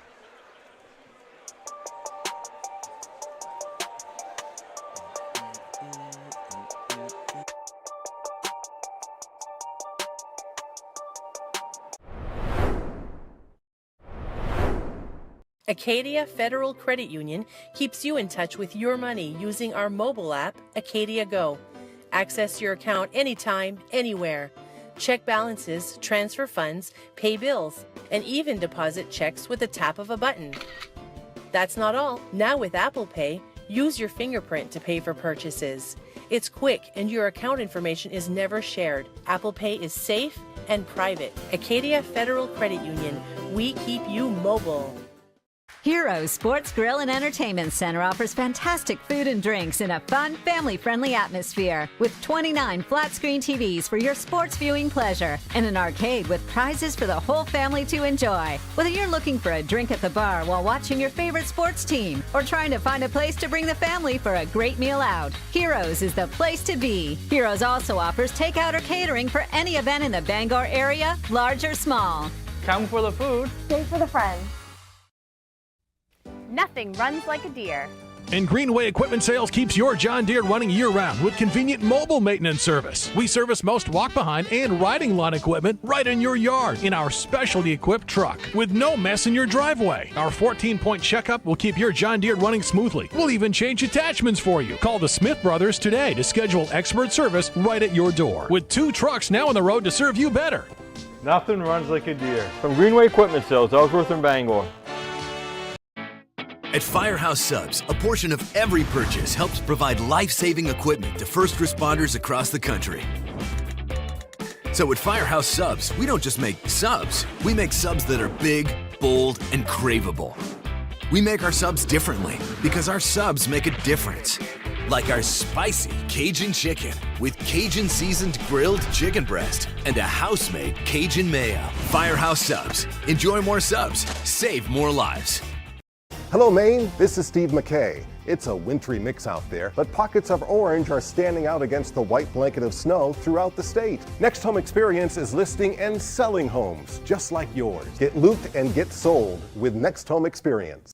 Acadia Federal Credit Union keeps you in touch with your money using our mobile app, Acadia Go. Access your account anytime, anywhere. Check balances, transfer funds, pay bills, and even deposit checks with a tap of a button. That's not all. Now with Apple Pay, use your fingerprint to pay for purchases. It's quick and your account information is never shared. Apple Pay is safe and private. Acadia Federal Credit Union. We keep you mobile. Heroes Sports Grill and Entertainment Center offers fantastic food and drinks in a fun, family-friendly atmosphere with 29 flat-screen TVs for your sports viewing pleasure and an arcade with prizes for the whole family to enjoy. Whether you're looking for a drink at the bar while watching your favorite sports team or trying to find a place to bring the family for a great meal out, Heroes is the place to be. Heroes also offers takeout or catering for any event in the Bangor area, large or small. Come for the food. Stay for the friends. Nothing runs like a deer. And Greenway Equipment Sales keeps your John Deere running year-round with convenient mobile maintenance service. We service most walk-behind and riding lawn equipment right in your yard in our specially equipped truck with no mess in your driveway. Our 14-point checkup will keep your John Deere running smoothly. We'll even change attachments for you. Call the Smith Brothers today to schedule expert service right at your door. With 2 trucks now on the road to serve you better. Nothing runs like a deer. From Greenway Equipment Sales, Ellsworth and Bangor. At Firehouse Subs, a portion of every purchase helps provide life-saving equipment to first responders across the country. So at Firehouse Subs, we don't just make subs, we make subs that are big, bold, and craveable. We make our subs differently because our subs make a difference. like our spicy Cajun chicken with Cajun seasoned grilled chicken breast and a house-made Cajun mayo. Firehouse Subs. Enjoy more subs. Save more lives. Hello, Maine. This is Steve McKay. It's a wintry mix out there, but pockets of orange are standing out against the white blanket of snow throughout the state. Next Home Experience is listing and selling homes just like yours. Get looped and get sold with Next Home Experience.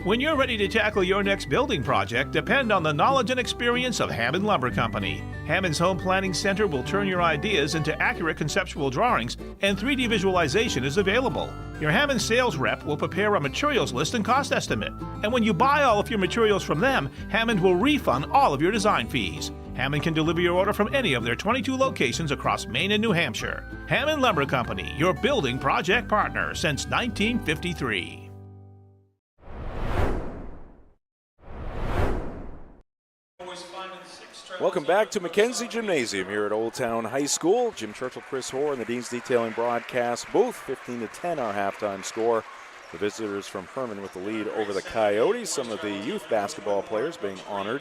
When you're ready to tackle your next building project, depend on the knowledge and experience of Hammond Lumber Company. Hammond's Home Planning Center will turn your ideas into accurate conceptual drawings, and 3D visualization is available. Your Hammond sales rep will prepare a materials list and cost estimate. And when you buy all of your materials from them, Hammond will refund all of your design fees. Hammond can deliver your order from any of their 22 locations across Maine and New Hampshire. Hammond Lumber Company, your building project partner since 1953. Welcome back to Mackenzie Gymnasium here at Old Town High School. Jim Churchill, Chris Hoare, and the Dean's Detailing broadcast booth. 15-10 our halftime score. The visitors from Hermon with the lead over the Coyotes. Some of the youth basketball players being honored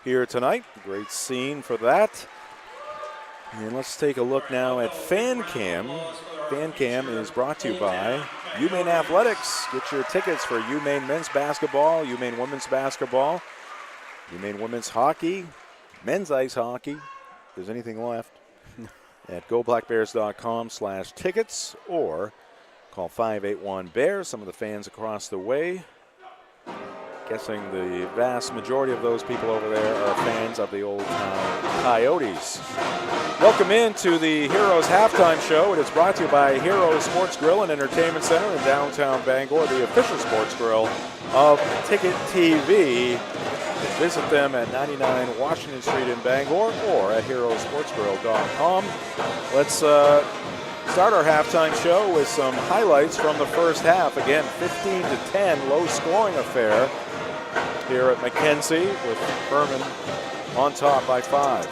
here tonight. Great scene for that. And let's take a look now at Fan Cam. Fan Cam is brought to you by UMaine Athletics. Get your tickets for UMaine men's basketball, UMaine women's basketball, UMaine women's hockey, men's ice hockey, if there's anything left, at goblackbears.com/tickets or call 581-BEARS. Some of the fans across the way, guessing the vast majority of those people over there are fans of the Old Town Coyotes. Welcome into the Heroes Halftime Show. It is brought to you by Heroes Sports Grill and Entertainment Center in downtown Bangor, the official sports grill of Ticket TV. Visit them at 99 Washington Street in Bangor or at heroesportsgrill.com. Let's start our halftime show with some highlights from the first half. Again, 15-10, low-scoring affair here at Mackenzie with Hermon on top by 5.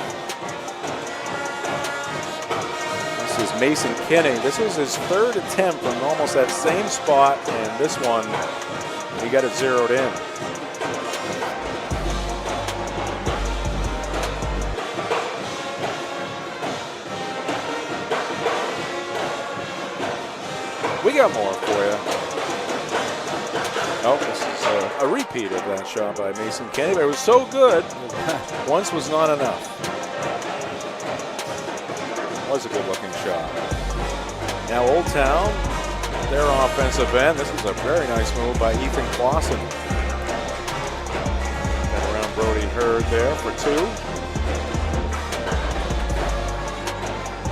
This is Mason Kinney. This was his third attempt from almost that same spot, and this one, he got it zeroed in. We got more for you. Oh, this is a repeat of that shot by Mason Kenny, but it was so good, once was not enough. Was a good-looking shot. Now Old Town, their offensive end. This is a very nice move by Ethan Clausen. Got around Brody Hurd there for 2.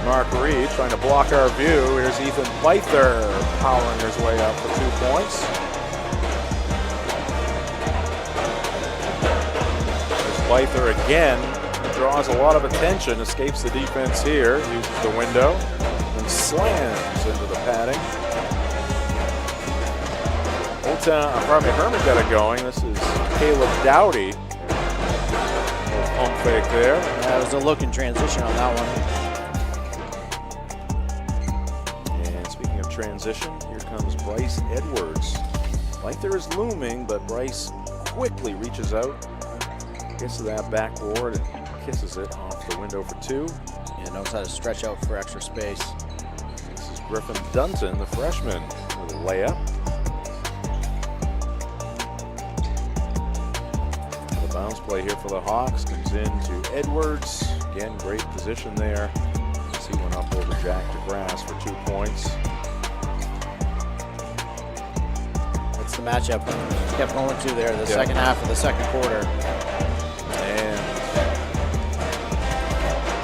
Mark Reed trying to block our view. Here's Ethan Byther powering his way up for 2 points. There's Byther again. Draws a lot of attention, escapes the defense here, uses the window, and slams into the padding. Old Town, Hermon got it going. This is Caleb Dowdy. Pump fake there. That was a look in transition on that one. Transition. Here comes Bryce Edwards. Byther is looming, but Bryce quickly reaches out, gets to that backboard, and kisses it off the window for 2. And knows how to stretch out for extra space. This is Griffin Dunton, the freshman, with a layup. The bounce play here for the Hawks comes in to Edwards. Again, great position there. He went up over Jack DeGrasse for 2 points. The matchup kept going to there the second half of the second quarter. And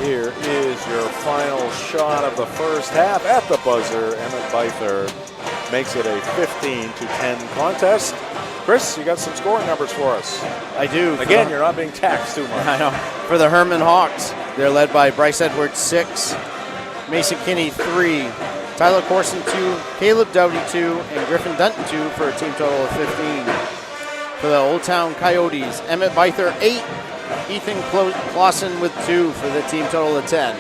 here is your final shot of the first half at the buzzer. Emmett Byther makes it a 15-10 contest. Chris, you got some scoring numbers for us. I do. Again, you're not being taxed too much. I know. For the Hermon Hawks, they're led by Bryce Edwards, 6, Mason Kinney, 3, Tyler Corson, 2, Caleb Dowdy, 2, and Griffin Dunton, 2 for a team total of 15. For the Old Town Coyotes, Emmett Byther, 8, Ethan Clausen with 2 for the team total of 10.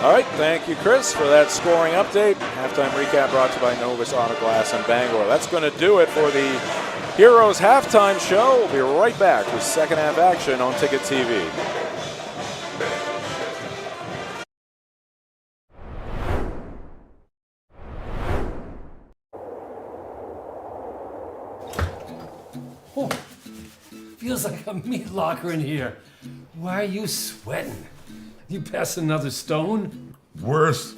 All right, thank you, Chris, for that scoring update. Halftime recap brought to you by Novus Auto Glass in Bangor. That's going to do it for the Heroes halftime show. We'll be right back with second half action on Ticket TV. Oh, feels like a meat locker in here. Why are you sweating? You pass another stone? Worse.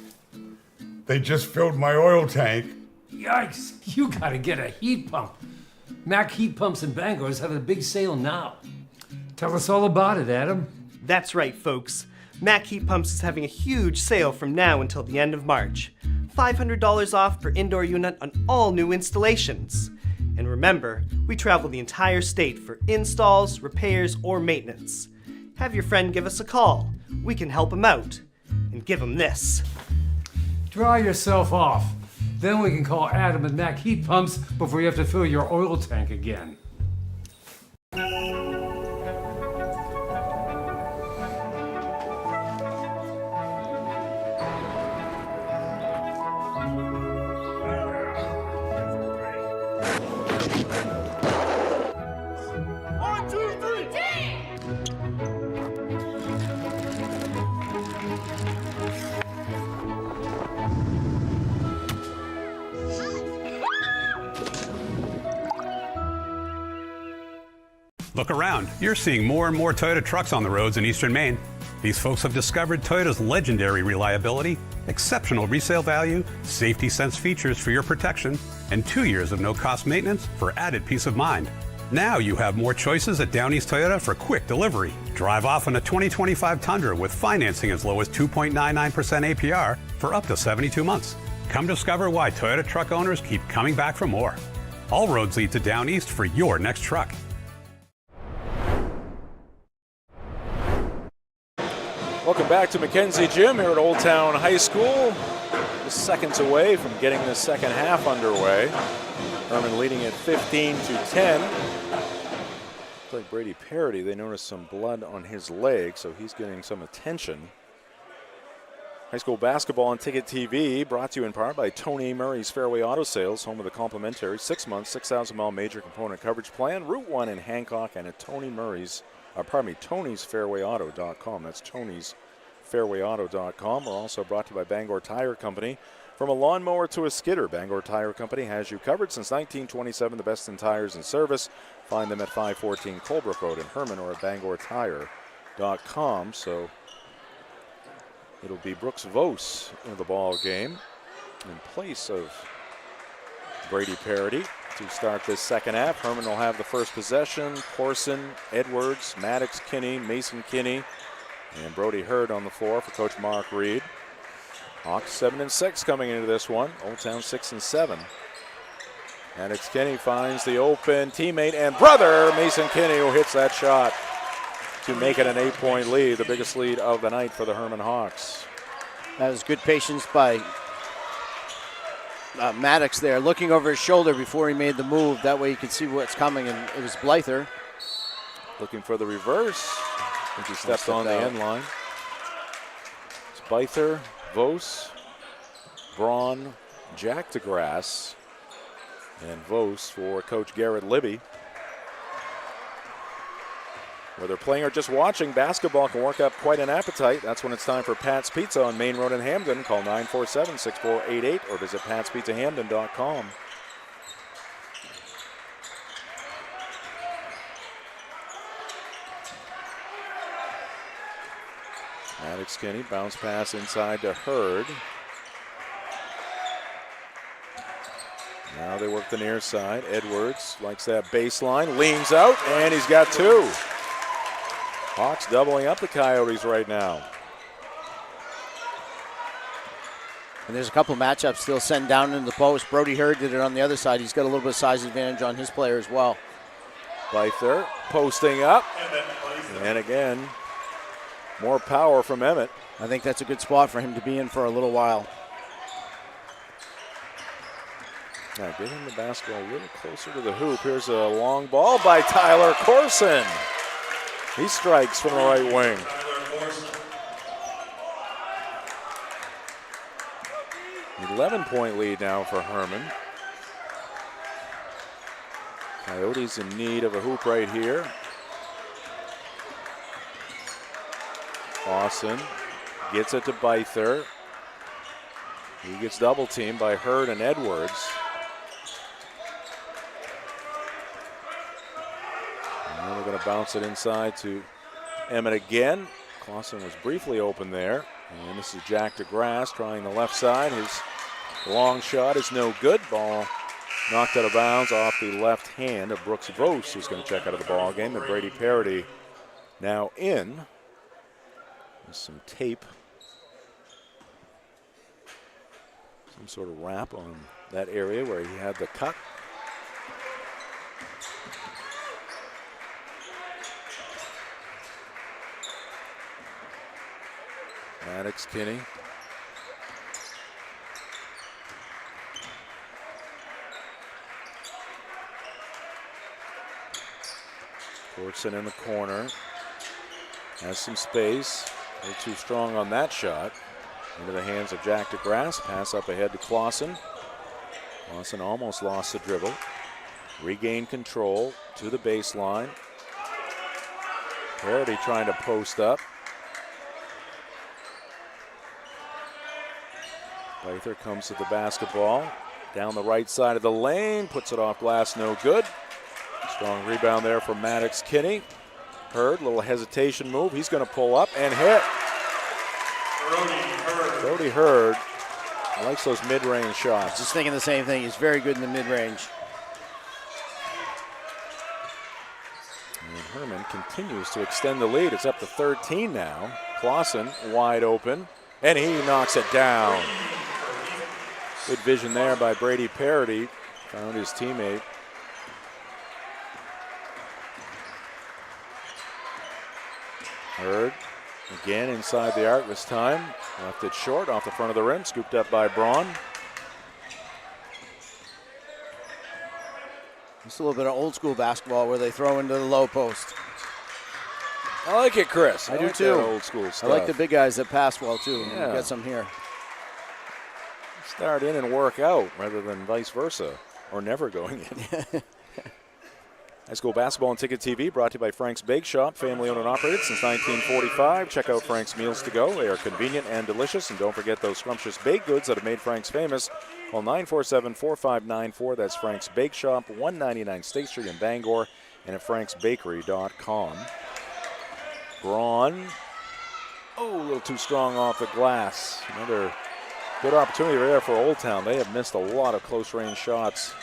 They just filled my oil tank. Yikes, you gotta get a heat pump. Mac Heat Pumps in Bangor is having a big sale now. Tell us all about it, Adam. That's right, folks. Mac Heat Pumps is having a huge sale from now until the end of March. $500 off per indoor unit on all new installations. And remember, we travel the entire state for installs, repairs, or maintenance. Have your friend give us a call. We can help him out. And give him this. Dry yourself off. Then we can call Adam and Mac Heat Pumps before you have to fill your oil tank again. Look around. You're seeing more and more Toyota trucks on the roads in eastern Maine. These folks have discovered Toyota's legendary reliability, exceptional resale value, safety sense features for your protection, and 2 years of no-cost maintenance for added peace of mind. Now you have more choices at Down East Toyota for quick delivery. Drive off in a 2025 Tundra with financing as low as 2.99% APR for up to 72 months. Come discover why Toyota truck owners keep coming back for more. All roads lead to Down East for your next truck. Welcome back to Mackenzie Gym here at Old Town High School. Just seconds away from getting the second half underway. Hermon leading at 15-10. Like Brady Parody, they noticed some blood on his leg, so he's getting some attention. High school basketball on Ticket TV, brought to you in part by Tony Murray's Fairway Auto Sales, home of the complimentary 6-month, 6,000-mile major component coverage plan. Route 1 in Hancock and at Tony'sFairwayAuto.com. That's Tony'sFairwayAuto.com. We're also brought to you by Bangor Tire Company. From a lawnmower to a skidder, Bangor Tire Company has you covered since 1927. The best in tires and service. Find them at 514 Colebrook Road in Hermon or at BangorTire.com. So it'll be Brooks Vos in the ball game in place of Brady Parody to start this second half. Hermon will have the first possession. Corson, Edwards, Maddox Kinney, Mason Kinney, and Brody Hurd on the floor for Coach Mark Reed. Hawks 7-6 coming into this one. Old Town 6-7. Maddox Kinney finds the open teammate and brother, Mason Kinney, who hits that shot to make it an 8-point lead, the biggest lead of the night for the Hermon Hawks. That was good patience by Maddox there, looking over his shoulder before he made the move. That way you could see what's coming, and it was Blyther. Looking for the reverse. I think he stepped on the end line. It's Blyther, Vos, Braun, Jack DeGrasse, and Vos for Coach Garrett Libby. Whether playing or just watching, basketball can work up quite an appetite. That's when it's time for Pat's Pizza on Main Road in Hamden. Call 947-6488 or visit patspizzahamden.com. Maddox Kinney, bounce pass inside to Hurd. Now they work the near side. Edwards likes that baseline, leans out, and he's got two. Hawks doubling up the Coyotes right now. And there's a couple matchups still sent down into the post. Brody Hurd did it on the other side. He's got a little bit of size advantage on his player as well. Blyther posting up. And again, more power from Emmett. I think that's a good spot for him to be in for a little while. Now getting the basketball a little closer to the hoop. Here's a long ball by Tyler Corson. He strikes from the right wing. 11-point lead now for Hermon. Coyotes in need of a hoop right here. Clausen gets it to Byther. He gets double teamed by Hurd and Edwards. And they're going to bounce it inside to Emmett again. Clausen was briefly open there. And this is Jack DeGrasse trying the left side. His long shot is no good. Ball knocked out of bounds off the left hand of Brooks Vos, who's going to check out of the ball game. And Brady Parody now in. There's some tape. Some sort of wrap on that area where he had the cut. Maddox, Kinney. Courtson in the corner. Has some space. A little too strong on that shot. Into the hands of Jack DeGrasse. Pass up ahead to Clausen. Clausen almost lost the dribble. Regained control to the baseline. Parody trying to post up. Byther comes to the basketball. Down the right side of the lane. Puts it off glass, no good. Strong rebound there from Maddox Kinney. Hurd, little hesitation move. He's going to pull up and hit. Brody Hurd likes those mid-range shots. Just thinking the same thing. He's very good in the mid-range. And Hermon continues to extend the lead. It's up to 13 now. Clausen wide open, and he knocks it down. Good vision there by Brady Parody. Found his teammate. Hurd again inside the arc this time. Left it short off the front of the rim. Scooped up by Braun. Just a little bit of old school basketball where they throw into the low post. I like it, Chris. I do like too. That old school stuff. I like the big guys that pass well too. Yeah. We got some here. Start in and work out rather than vice versa, or never going in. High school basketball and Ticket TV brought to you by Frank's Bake Shop, family owned and operated since 1945. Check out Frank's Meals to Go. They are convenient and delicious. And don't forget those scrumptious baked goods that have made Frank's famous. Call 947-4594. That's Frank's Bake Shop, 199 State Street in Bangor, and at franksbakery.com. Braun. Oh, a little too strong off the glass. Another good opportunity there for Old Town. They have missed a lot of close-range shots.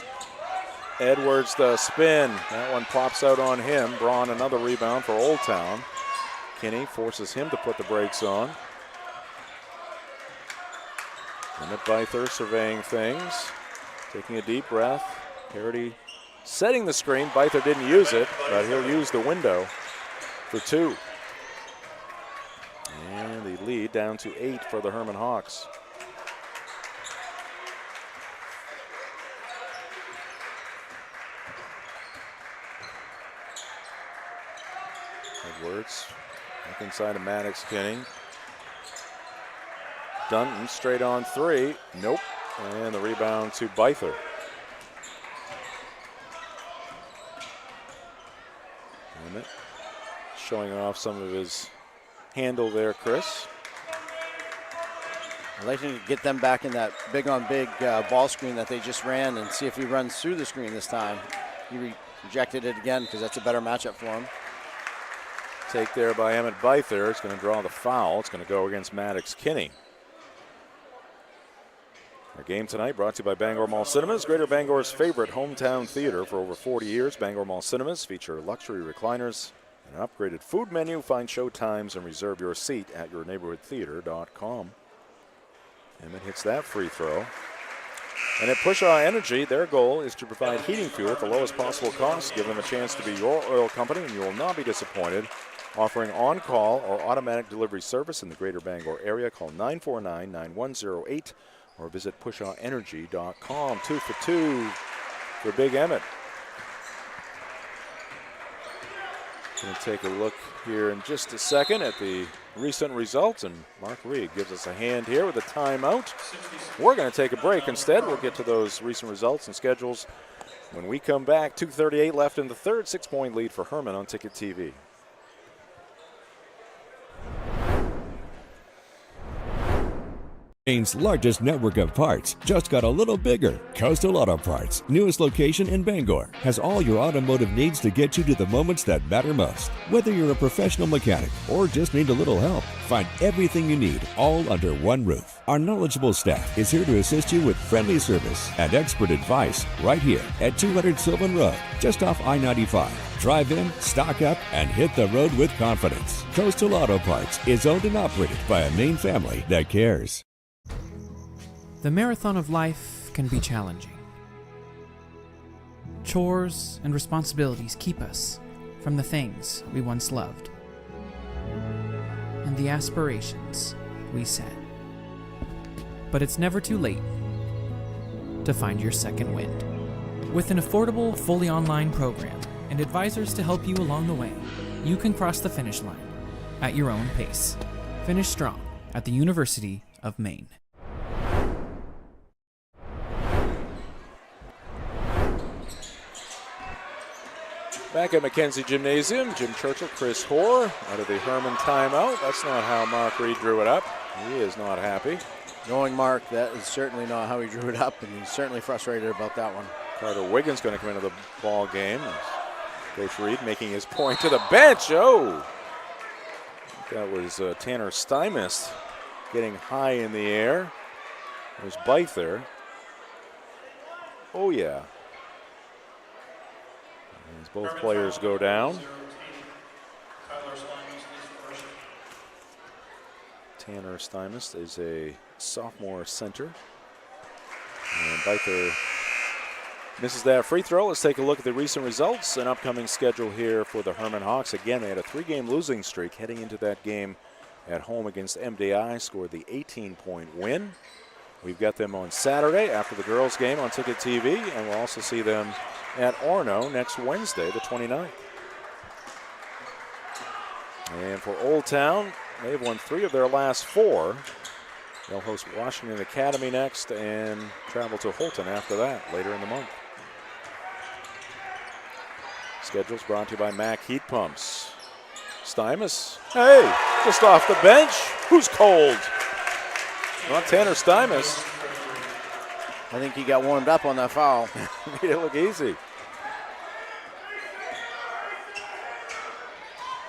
Edwards the spin. That one pops out on him. Braun another rebound for Old Town. Kinney forces him to put the brakes on. Emmett Byther surveying things. Taking a deep breath. Parody setting the screen. Byther didn't use it, but he'll use the window for two. And the lead down to 8 for the Hermon Hawks. Edwards back inside of Maddox Kinney. Dunton straight on three. Nope. And the rebound to Byther. Emmett showing off some of his handle there, Chris. I'd like to get them back in that big-on-big ball screen that they just ran and see if he runs through the screen this time. He rejected it again because that's a better matchup for him. Take there by Emmett Byther. It's going to draw the foul. It's going to go against Maddox Kinney. Our game tonight brought to you by Bangor Mall Cinemas, Greater Bangor's favorite hometown theater for over 40 years. Bangor Mall Cinemas feature luxury recliners and an upgraded food menu. Find show times and reserve your seat at yourneighborhoodtheater.com. Emmett hits that free throw. And at Pushaw Energy, their goal is to provide heating fuel at the lowest possible cost. Give them a chance to be your oil company and you will not be disappointed. Offering on-call or automatic delivery service in the Greater Bangor area. Call 949-9108 or visit pushawenergy.com. 2 for 2 for Big Emmett. Going to take a look here in just a second at the recent results, and Mark Reed gives us a hand here with a timeout. We're going to take a break instead. We'll get to those recent results and schedules when we come back. 2:38 left in the third, 6-point lead for Hermon on Ticket TV. Maine's largest network of parts just got a little bigger. Coastal Auto Parts, newest location in Bangor, has all your automotive needs to get you to the moments that matter most. Whether you're a professional mechanic or just need a little help, find everything you need all under one roof. Our knowledgeable staff is here to assist you with friendly service and expert advice right here at 200 Sylvan Road, just off I-95. Drive in, stock up, and hit the road with confidence. Coastal Auto Parts is owned and operated by a Maine family that cares. The marathon of life can be challenging. Chores and responsibilities keep us from the things we once loved and the aspirations we set. But it's never too late to find your second wind. With an affordable, fully online program and advisors to help you along the way, you can cross the finish line at your own pace. Finish strong at the University of Maine. Back at Mackenzie Gymnasium, Jim Churchill, Chris Hoare out of the Hermon timeout. That's not how Mark Reed drew it up. He is not happy. Knowing Mark, that is certainly not how he drew it up, and he's certainly frustrated about that one. Carter Wiggins going to come into the ball game. Coach Reed making his point to the bench. Oh! That was Tanner Stymist getting high in the air. There's Byther. Oh, yeah. As both players go down. Tanner Stymist is a sophomore center. And Byther misses that free throw. Let's take a look at the recent results and upcoming schedule here for the Hermon Hawks. Again, they had a 3-game losing streak heading into that game at home against MDI, scored the 18-point win. We've got them on Saturday after the girls' game on Ticket TV, and we'll also see them at Orono next Wednesday, the 29th. And for Old Town, they've won 3 of their last 4. They'll host Washington Academy next and travel to Holton after that later in the month. Schedules brought to you by Mack Heat Pumps. Stymus, hey, just off the bench. Who's cold? Not Tanner Stymus. I think he got warmed up on that foul. Made it look easy.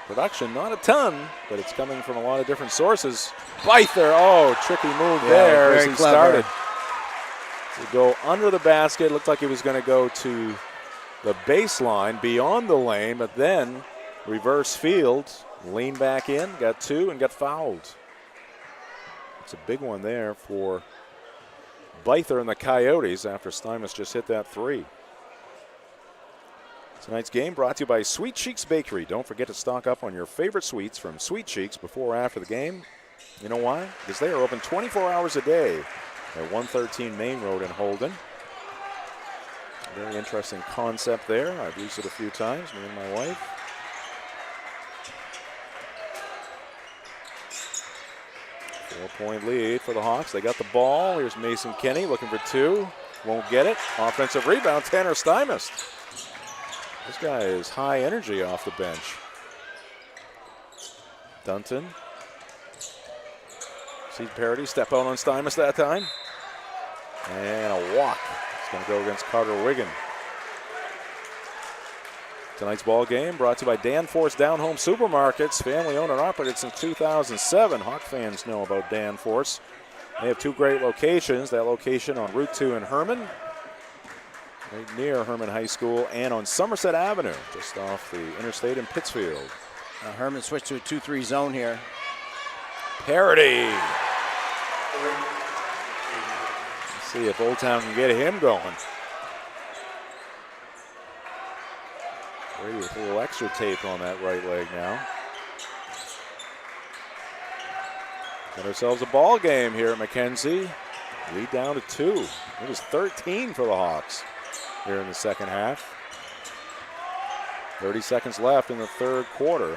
Production, not a ton, but it's coming from a lot of different sources. Byther, oh, tricky move there as he started. To go under the basket, looked like he was going to go to the baseline beyond the lane, but then reverse field, lean back in, got 2 and got fouled. It's a big one there for Byther and the Coyotes after Stymus just hit that 3. Tonight's game brought to you by Sweet Cheeks Bakery. Don't forget to stock up on your favorite sweets from Sweet Cheeks before or after the game. You know why? Because they are open 24 hours a day at 113 Main Road in Holden. Very interesting concept there. I've used it a few times, me and my wife. Four-point lead for the Hawks. They got the ball. Here's Mason Kenny looking for 2. Won't get it. Offensive rebound, Tanner Stymist. This guy is high energy off the bench. Dunton. See Parody step out on Stymus that time. And a walk. It's going to go against Carter Wiggin. Tonight's ball game brought to you by Danforth Down Home Supermarkets, family owned and operated since 2007. Hawk fans know about Danforth. They have 2 great locations. That location on Route 2 in Hermon, right near Hermon High School, and on Somerset Avenue, just off the interstate in Pittsfield. Hermon switched to a 2-3 zone here. Parody. Let's see if Old Town can get him going. Brady with a little extra tape on that right leg now. Got ourselves a ball game here at Mackenzie. Lead down to 2. It was 13 for the Hawks here in the second half. 30 seconds left in the third quarter.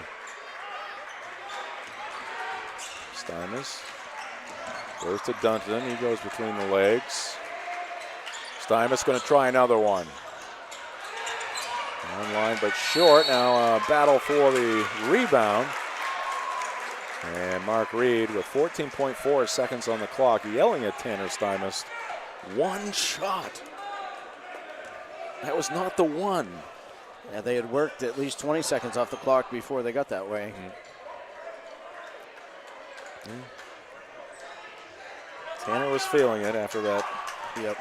Steinmetz goes to Dunton. He goes between the legs. Steinmetz going to try another one. Online but short. Now a battle for the rebound. And Mark Reed with 14.4 seconds on the clock, yelling at Tanner Steinmetz. One shot. That was not the one. Yeah, they had worked at least 20 seconds off the clock before they got that way. Tanner was feeling it after that. Yep.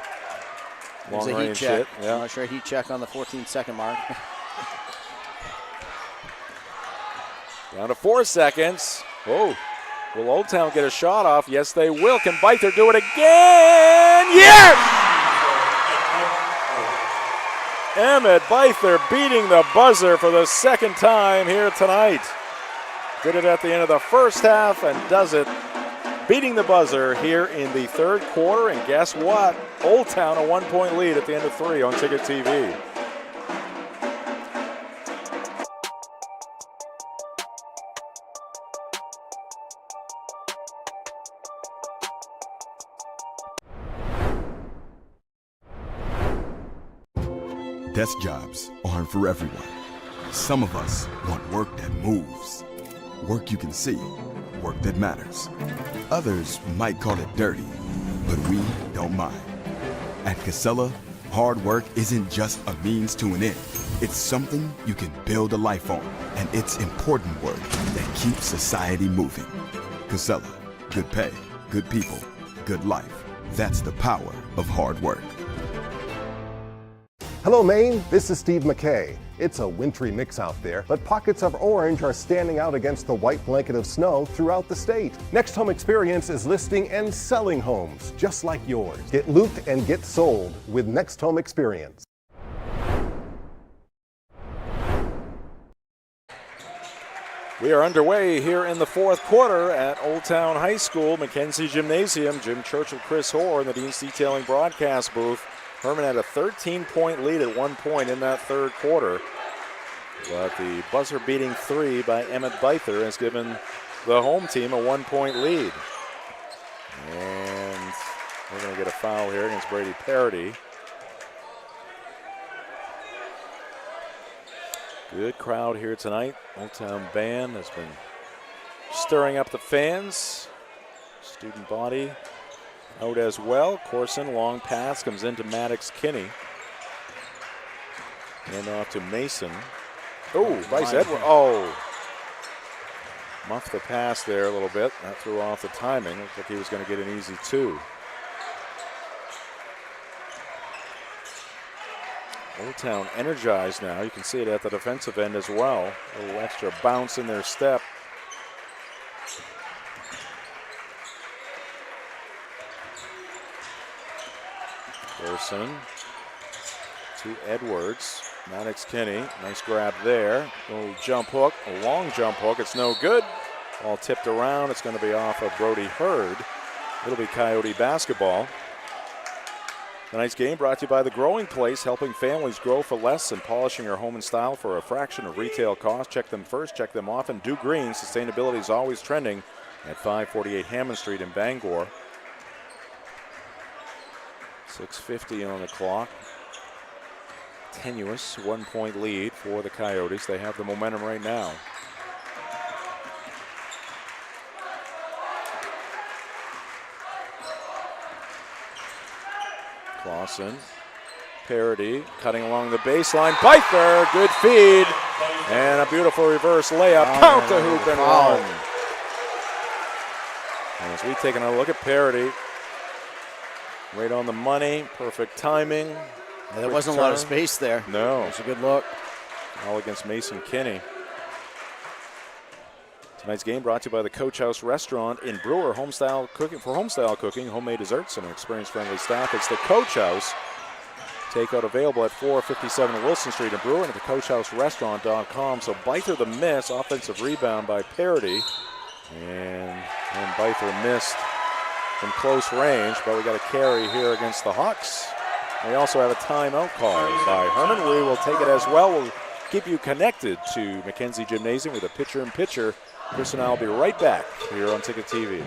Long Heat range check. hit. Yeah. I'm not sure heat check on the 14-second mark. Down to 4 seconds. Oh, will Old Town get a shot off? Yes, they will. Can Byther do it again? Yes! Emmett Byther beating the buzzer for the second time here tonight. Did it at the end of the first half and does it beating the buzzer here in the third quarter. And guess what? Old Town a 1-point lead at the end of 3 on Ticket TV. Desk jobs aren't for everyone. Some of us want work that moves, work you can see, work that matters. Others might call it dirty, but we don't mind. At Casella, hard work isn't just a means to an end. It's something you can build a life on, and it's important work that keeps society moving. Casella, good pay, good people, good life. That's the power of hard work. Hello, Maine. This is Steve McKay. It's a wintry mix out there, but pockets of orange are standing out against the white blanket of snow throughout the state. Next Home Experience is listing and selling homes just like yours. Get looped and get sold with Next Home Experience. We are underway here in the fourth quarter at Old Town High School, Mackenzie Gymnasium. Jim Churchill, Chris Hoare in the Dean's Detailing broadcast booth. Hermon had a 13-point lead at one point in that third quarter. But the buzzer-beating 3 by Emmett Byther has given the home team a 1-point lead. And we're going to get a foul here against Brady Parody. Good crowd here tonight. Old Town Band has been stirring up the fans. Student body out as well. Corson, long pass, comes into Maddox Kinney. And off to Mason. Oh, Bryce Edwards. Oh. Muffed the pass there a little bit. That threw off the timing. Looked like he was going to get an easy 2. Old Town energized now. You can see it at the defensive end as well. A little extra bounce in their step. Corson to Edwards. Maddox Kinney, nice grab there. Little jump hook, a long jump hook. It's no good. All tipped around. It's going to be off of Brody Hurd. It'll be Coyote basketball. Tonight's game brought to you by The Growing Place, helping families grow for less and polishing your home and style for a fraction of retail cost. Check them first, check them often. Do Green, sustainability is always trending at 548 Hammond Street in Bangor. 6:50 on the clock. Tenuous 1-point lead for the Coyotes. They have the momentum right now. Clausen, Parody, cutting along the baseline. Byther, good feed, and a beautiful reverse layup. Count the hoop and run. And as we take another look at Parody, right on the money, perfect timing. Yeah, there wasn't a lot of space there. No. It was a good look. All against Mason Kinney. Tonight's game brought to you by the Coach House Restaurant in Brewer. Homestyle cooking for homestyle cooking, homemade desserts, and an experience-friendly staff. It's the Coach House. Takeout available at 457 Wilson Street in Brewer and at thecoachhouserestaurant.com. So Byther the miss, offensive rebound by Parody. And Byther missed from close range, but we got a carry here against the Hawks. We also have a timeout call by Hermon. We will take it as well. We'll keep you connected to Mackenzie Gymnasium with a pitcher-in-pitcher. Chris and I will be right back here on Ticket TV.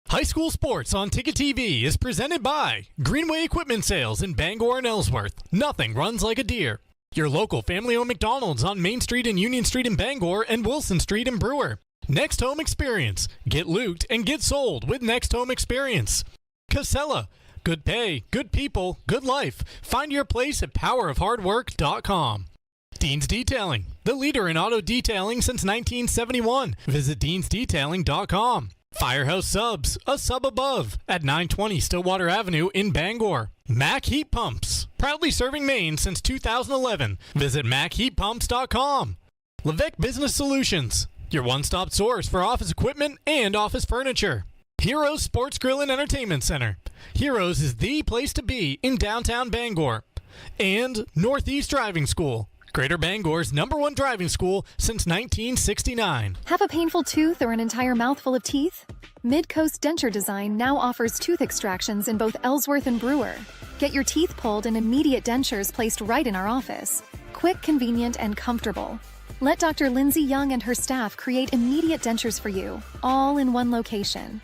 High school sports on Ticket TV is presented by Greenway Equipment Sales in Bangor and Ellsworth. Nothing runs like a deer. Your local family-owned McDonald's on Main Street and Union Street in Bangor and Wilson Street in Brewer. Next Home Experience. Get looped and get sold with Next Home Experience. Casella. Good pay, good people, good life. Find your place at powerofhardwork.com. Dean's Detailing. The leader in auto detailing since 1971. Visit deansdetailing.com. Firehouse Subs, a sub above, at 920 Stillwater Avenue in Bangor. Mac Heat Pumps, proudly serving Maine since 2011. Visit MacHeatPumps.com. Levesque Business Solutions, your one-stop source for office equipment and office furniture. Heroes Sports Grill and Entertainment Center. Heroes is the place to be in downtown Bangor. And Northeast Driving School, Greater Bangor's #1 driving school since 1969. Have a painful tooth or an entire mouthful of teeth? Mid-Coast Denture Design now offers tooth extractions in both Ellsworth and Brewer. Get your teeth pulled and immediate dentures placed right in our office. Quick, convenient, and comfortable. Let Dr. Lindsay Young and her staff create immediate dentures for you, all in one location.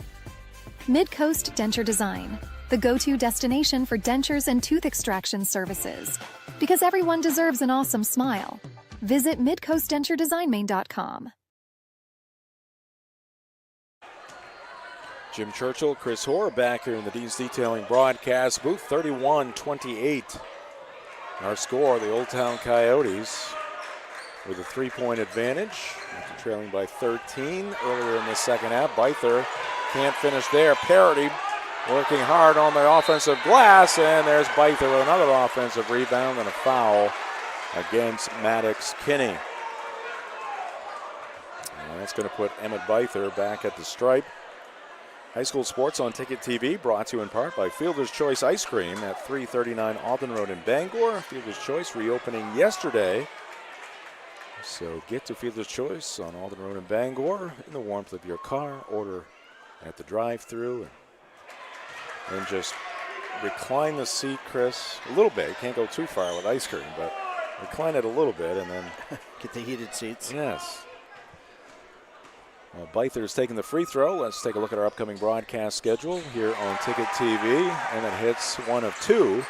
Mid-Coast Denture Design, the go-to destination for dentures and tooth extraction services. Because everyone deserves an awesome smile. Visit midcoastdenturedesignmain.com. Jim Churchill, Chris Hoare back here in the Dean's Detailing broadcast booth. 31-28. Our score, the Old Town Coyotes with a 3-point advantage after trailing by 13 earlier in the second half. Byther can't finish there. Parity working hard on the offensive glass, and there's Byther with another offensive rebound and a foul against Maddox Kinney. And that's going to put Emmett Byther back at the stripe. High school sports on Ticket TV, brought to you in part by Fielder's Choice Ice Cream at 339 Alden Road in Bangor. Fielder's Choice reopening yesterday. So get to Fielder's Choice on Alden Road in Bangor in the warmth of your car. Order at the drive-thru and just recline the seat, Chris, a little bit. You can't go too far with ice cream, but recline it a little bit and then get the heated seats. Yes. Well, Byther's taking the free throw. Let's take a look at our upcoming broadcast schedule here on Ticket TV. And it hits one of two.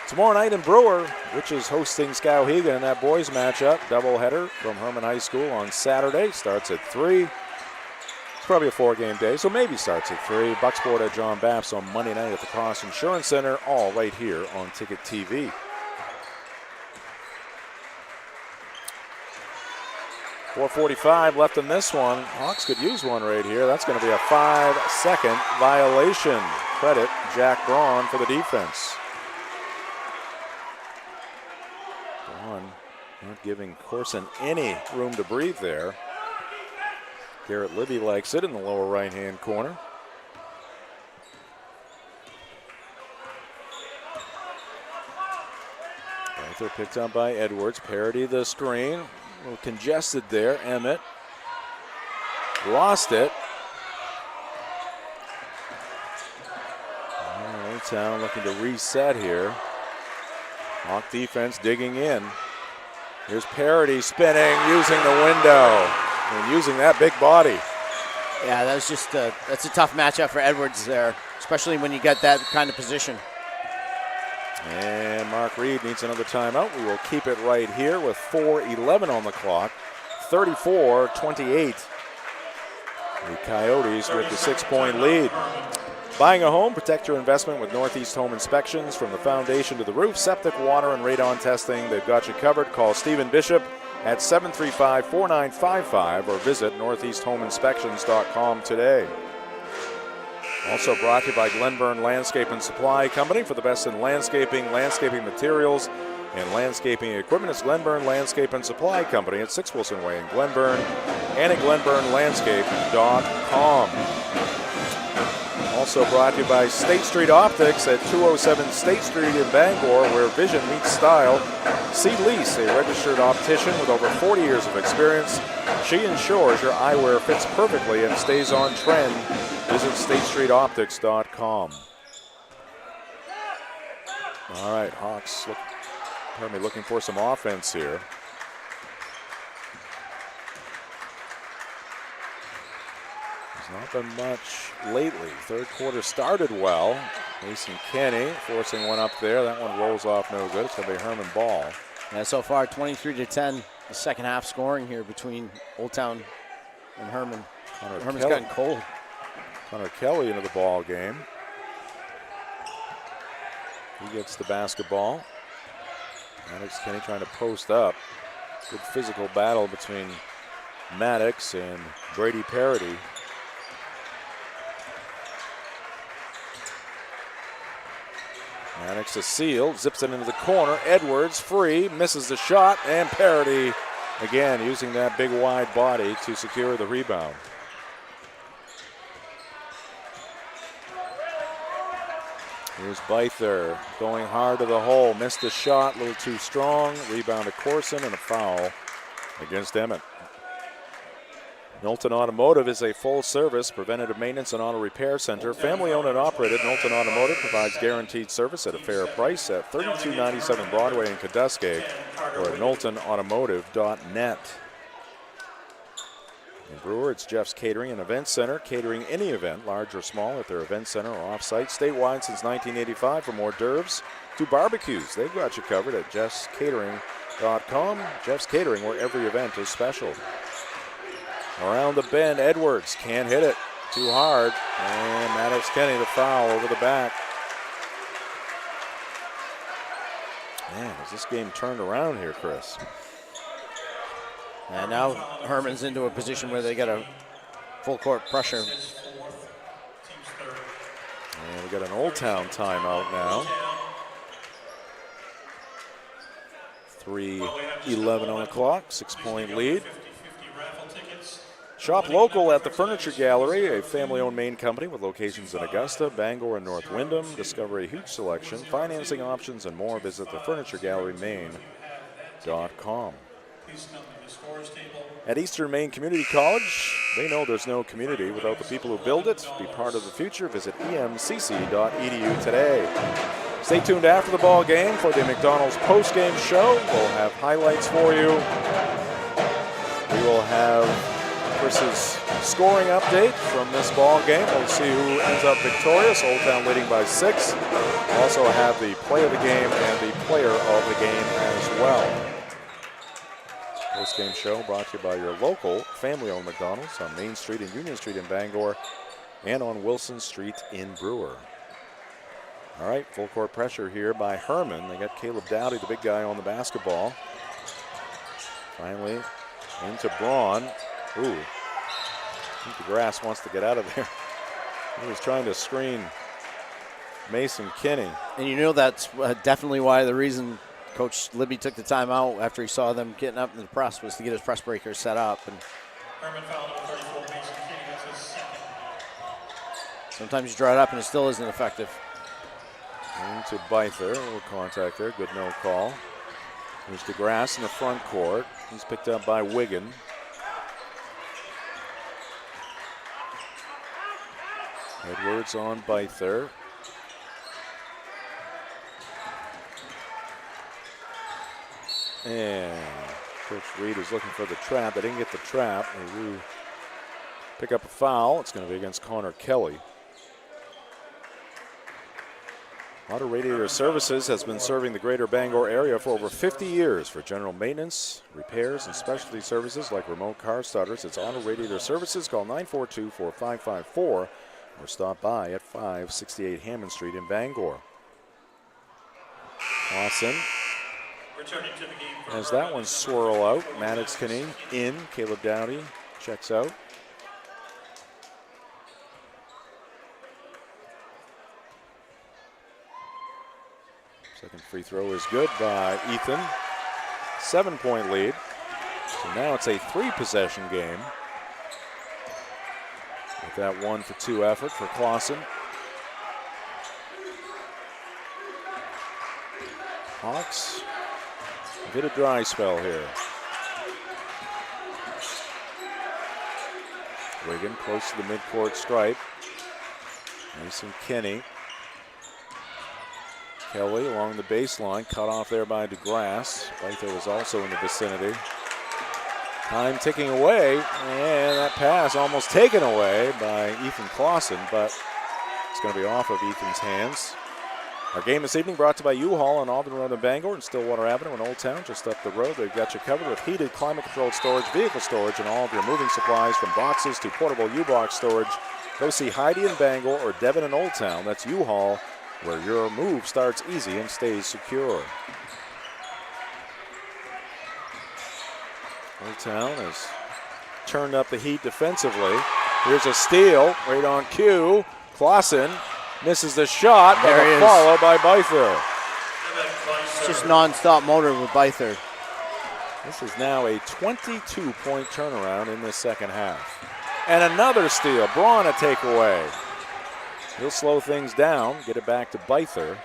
Tomorrow night in Brewer, which is hosting Skowhegan in that boys matchup. Doubleheader from Hermon High School on Saturday. Starts at 3. It's probably a 4-game day, so maybe starts at 3. Bucksport at John Baps on Monday night at the Cross Insurance Center, all right here on Ticket TV. .445 left in this one. Hawks could use one right here. That's going to be a 5-second violation. Credit Jack Braun for the defense. Braun not giving Corson any room to breathe there. Garrett Libby likes it in the lower right-hand corner. Byther picked up by Edwards. Parity the screen. A little congested there. Emmett lost it. Old Town looking to reset here. Hawk defense digging in. Here's Parity spinning, using the window. And using that big body. Yeah, that was just that's a tough matchup for Edwards there, especially when you get that kind of position. And Mark Reed needs another timeout. We will keep it right here with 4:11 on the clock. 34-28. The Coyotes with the 6-point lead. Buying a home, protect your investment with Northeast Home Inspections. From the foundation to the roof, septic, water, and radon testing, they've got you covered. Call Stephen Bishop at 735-4955 or visit northeasthomeinspections.com today. Also brought to you by Glenburn Landscape and Supply Company. For the best in landscaping, landscaping materials, and landscaping equipment, it's Glenburn Landscape and Supply Company at 6 Wilson Way in Glenburn and at glenburnlandscape.com. Also brought to you by State Street Optics at 207 State Street in Bangor, where vision meets style. See Lise, a registered optician with over 40 years of experience. She ensures your eyewear fits perfectly and stays on trend. Visit statestreetoptics.com. All right, Hawks Hermon looking for some offense here. There's not been much lately. Third quarter started well. Mason Kenny forcing one up there. That one rolls off no good. It's going to be Hermon ball. Yeah, so far 23-10, the second half scoring here between Old Town and Hermon. Hermon's gotten cold. Connor Kelly into the ball game. He gets the basketball. Maddox Kenny trying to post up. Good physical battle between Maddox and Brady Parody. Maddox a seal, zips it into the corner. Edwards free, misses the shot, and Parody again using that big wide body to secure the rebound. Here's Byther going hard to the hole, missed the shot, a little too strong. Rebound to Corson and a foul against Emmett. Knowlton Automotive is a full-service preventative maintenance and auto repair center. Family-owned and operated, Knowlton Automotive provides guaranteed service at a fair price at 3297 Broadway in Keduskeg or at knowltonautomotive.net. In Brewer, it's Jeff's Catering and Event Center, catering any event, large or small, at their event center or off-site. Statewide since 1985. For more d'oeuvres to barbecues, they've got you covered at jeffscatering.com. Jeff's Catering, where every event is special. Around the bend, Edwards can't hit it. Too hard. And Maddox Kenny, the foul over the back. Man, has this game turned around here, Chris? And now Hermon's into a position where they got a full court pressure. And we got an Old Town timeout now. 3:11 on the clock, 6-point lead. Shop local at the Furniture Gallery, a family-owned Maine company with locations in Augusta, Bangor, and North Windham. Discover a huge selection, financing options, and more. Visit thefurnituregallerymaine.com. At Eastern Maine Community College, they know there's no community without the people who build it. Be part of the future. Visit emcc.edu today. Stay tuned after the ball game for the McDonald's postgame show. We'll have highlights for you. We will have Chris's scoring update from this ball game. We'll see who ends up victorious. Old Town leading by 6. Also have the play of the game and the player of the game as well. Post-game show brought to you by your local family-owned McDonald's on Main Street and Union Street in Bangor and on Wilson Street in Brewer. All right, full court pressure here by Hermon. They got Caleb Dowdy, the big guy, on the basketball. Finally into Braun. Ooh, I think DeGrasse wants to get out of there. He was trying to screen Mason Kinney. And you know that's definitely why the reason Coach Libby took the timeout after he saw them getting up in the press was to get his press breakers set up. And Hermon foul number 34, Mason Kinney. That's his second. sometimes you draw it up and it still isn't effective. Into Byther, a little contact there, good no call. Here's DeGrasse in the front court. He's picked up by Wigan. Edwards on Byther. And Coach Reed is looking for the trap. They didn't get the trap. They do pick up a foul. It's going to be against Connor Kelly. Auto Radiator Services has been serving the greater Bangor area for over 50 years for general maintenance, repairs, and specialty services like remote car starters. It's Auto Radiator Services. Call 942-4554 or stop by at 568 Hammond Street in Bangor. Lawson has that one swirl out. Maddox Kenny in. Caleb Dowdy checks out. Second free throw is good by Ethan. 7-point lead. So now it's a 3-possession game. With that 1-for-2 effort for Clausen. Hawks get a dry spell here. Wigan close to the midcourt stripe. Mason Kenny. Kelly along the baseline, cut off there by DeGrasse. Byther was also in the vicinity. Time ticking away, and that pass almost taken away by Ethan Clausen, but it's going to be off of Ethan's hands. Our game this evening brought to you by U-Haul on Alden Road in Bangor and Stillwater Avenue in Old Town, just up the road. They've got you covered with heated, climate-controlled storage, vehicle storage, and all of your moving supplies from boxes to portable U-Box storage. Go see Heidi in Bangor or Devin in Old Town. That's U-Haul, where your move starts easy and stays secure. Old Town has turned up the heat defensively. Here's a steal right on cue. Clausen misses the shot, but a follow by Byther. It's just non-stop motor with Byther. This is now a 22-point turnaround in this second half. And another steal. Braun a takeaway. He'll slow things down, get it back to Byther.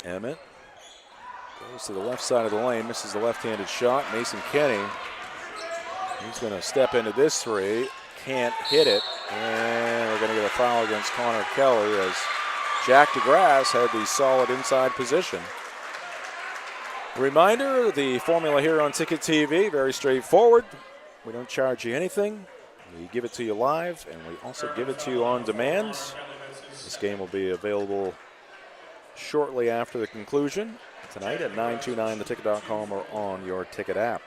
Emmett goes to the left side of the lane, misses the left-handed shot. Mason Kenny, he's going to step into this three, can't hit it, and we're going to get a foul against Connor Kelly as Jack DeGrasse had the solid inside position. Reminder, the formula here on Ticket TV, very straightforward. We don't charge you anything. We give it to you live, and we also give it to you on demand. This game will be available shortly after the conclusion tonight at 929theticket.com or on your ticket app.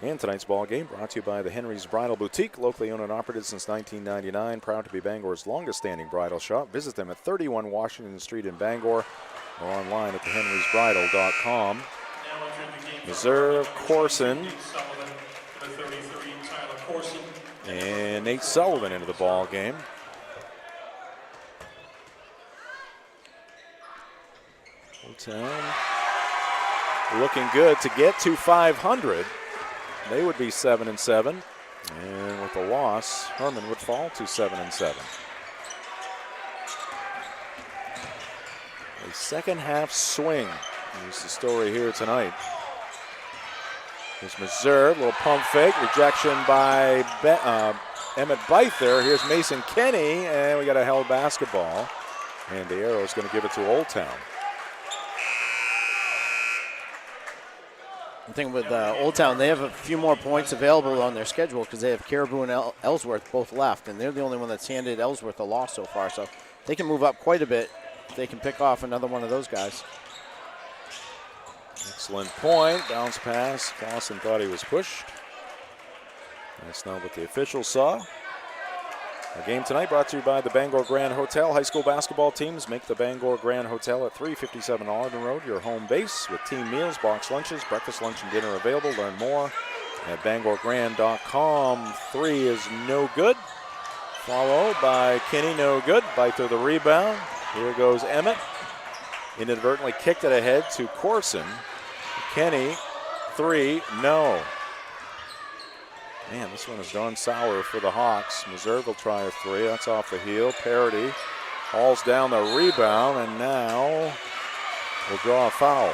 And tonight's ball game brought to you by the Henry's Bridal Boutique, locally owned and operated since 1999, proud to be Bangor's longest-standing bridal shop. Visit them at 31 Washington Street in Bangor or online at thehenrysbridal.com. Meserve, Corson, and Nate Sullivan into the ball game. Old Town looking good to get to 500. They would be 7-7, and with a loss, Hermon would fall to 7-7. A second half swing is the story here tonight. Here's Meserve, little pump fake, rejection by Emmett Byther. Here's Mason Kenny, and we got a held basketball, and the arrow's going to give it to Old Town. The thing with Old Town, they have a few more points available on their schedule because they have Caribou and Ellsworth both left, and they're the only one that's handed Ellsworth a loss so far. So they can move up quite a bit if they can pick off another one of those guys. Excellent point. Bounce pass. Clausen thought he was pushed. That's not what the officials saw. Our game tonight brought to you by the Bangor Grand Hotel. High school basketball teams make the Bangor Grand Hotel at 357 Alden Road your home base with team meals, box lunches, breakfast, lunch, and dinner available. Learn more at bangorgrand.com. Three is no good. Followed by Kenny, no good. Byther the rebound. Here goes Emmett. Inadvertently kicked it ahead to Corson. Kenny, three, no. Man, this one has gone sour for the Hawks. Meserve will try a three. That's off the heel. Parity hauls down the rebound, and now will draw a foul.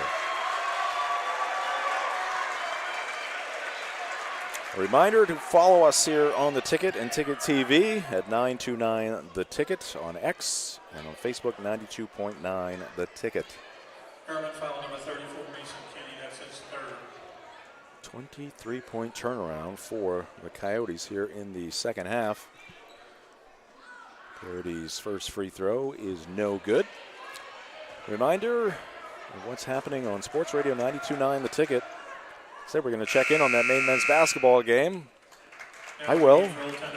A reminder to follow us here on The Ticket and Ticket TV at 929 The Ticket on X and on Facebook 92.9 The Ticket. Hermon foul number 34, Mason Kenny, that's his third. 23-point turnaround for the Coyotes here in the second half. Parity's first free throw is no good. Reminder of what's happening on Sports Radio 92.9 The Ticket. Said we're going to check in on that Maine men's basketball game. I will.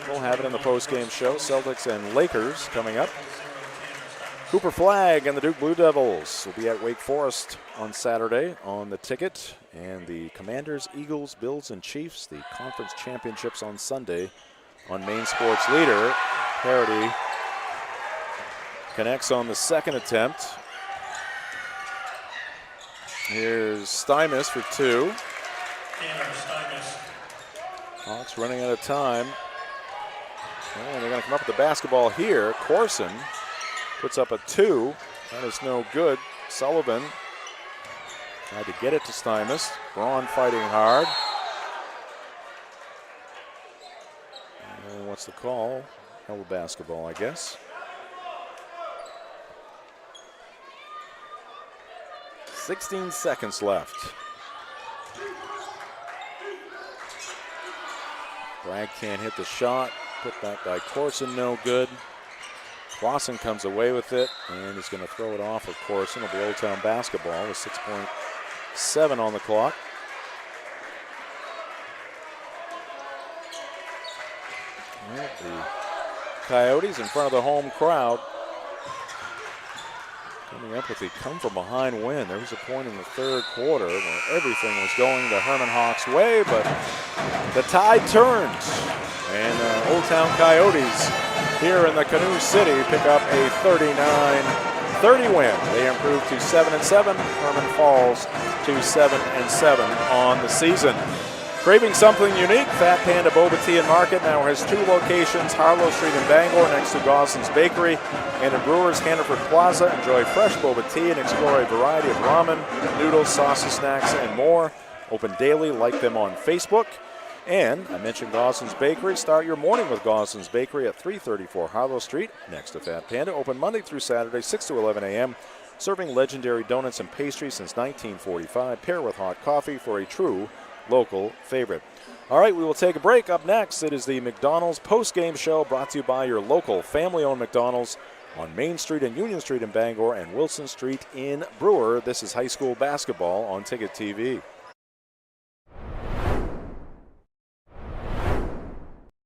We'll have it in the post-game show. Celtics and Lakers coming up. Cooper Flagg and the Duke Blue Devils will be at Wake Forest on Saturday on The Ticket. And the Commanders, Eagles, Bills, and Chiefs, the conference championships on Sunday on Maine Sports Leader. Parity connects on the second attempt. Here's Stymus for two. Hawks running out of time. And they're going to come up with the basketball here. Corson puts up a two. That is no good. Sullivan tried to get it to Stymus. Braun fighting hard. And what's What's the call? Hell basketball, I guess. 16 seconds left. Bragg can't hit the shot. Put back by Corson, no good. Clausen comes away with it, and he's going to throw it off of Corson. It'll be Old Town basketball with 6.7 on the clock. Well, the Coyotes in front of the home crowd coming up with a come-from-behind win. There was a point in the third quarter where everything was going the Hermon Hawks' way, but the tide turns, and Old Town Coyotes here in the Canoe City pick up a 39-30 win. They improve to 7-7. Hermon falls to 7-7 on the season. Craving something unique, Fat Panda Boba Tea and Market now has 2 locations, Harlow Street in Bangor next to Goslin's Bakery, and in Brewers Hannaford Plaza. Enjoy fresh boba tea and explore a variety of ramen, noodles, sauces, snacks, and more. Open daily, like them on Facebook. And I mentioned Goslin's Bakery. Start your morning with Goslin's Bakery at 334 Harlow Street next to Fat Panda. Open Monday through Saturday, 6 to 11 a.m. Serving legendary donuts and pastries since 1945. Pair with hot coffee for a true local favorite. All right, we will take a break. Up next, it is the McDonald's post-game show brought to you by your local family-owned McDonald's on Main Street and Union Street in Bangor and Wilson Street in Brewer. This is high school basketball on Ticket TV.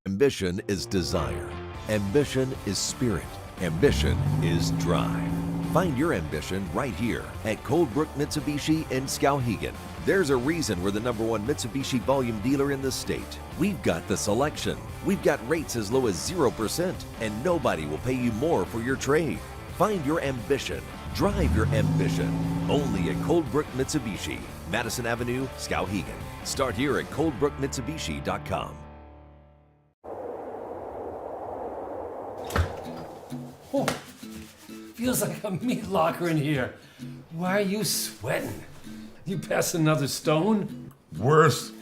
Ambition is desire. Ambition is spirit. Ambition is drive. Find your ambition right here at Coldbrook Mitsubishi in Skowhegan. There's a reason we're the #1 Mitsubishi volume dealer in the state. We've got the selection. We've got rates as low as 0%, and nobody will pay you more for your trade. Find your ambition. Drive your ambition. Only at Coldbrook Mitsubishi, Madison Avenue, Skowhegan. Start here at coldbrookmitsubishi.com. Oh, feels like a meat locker in here. Why are you sweating? You pass another stone? Worse.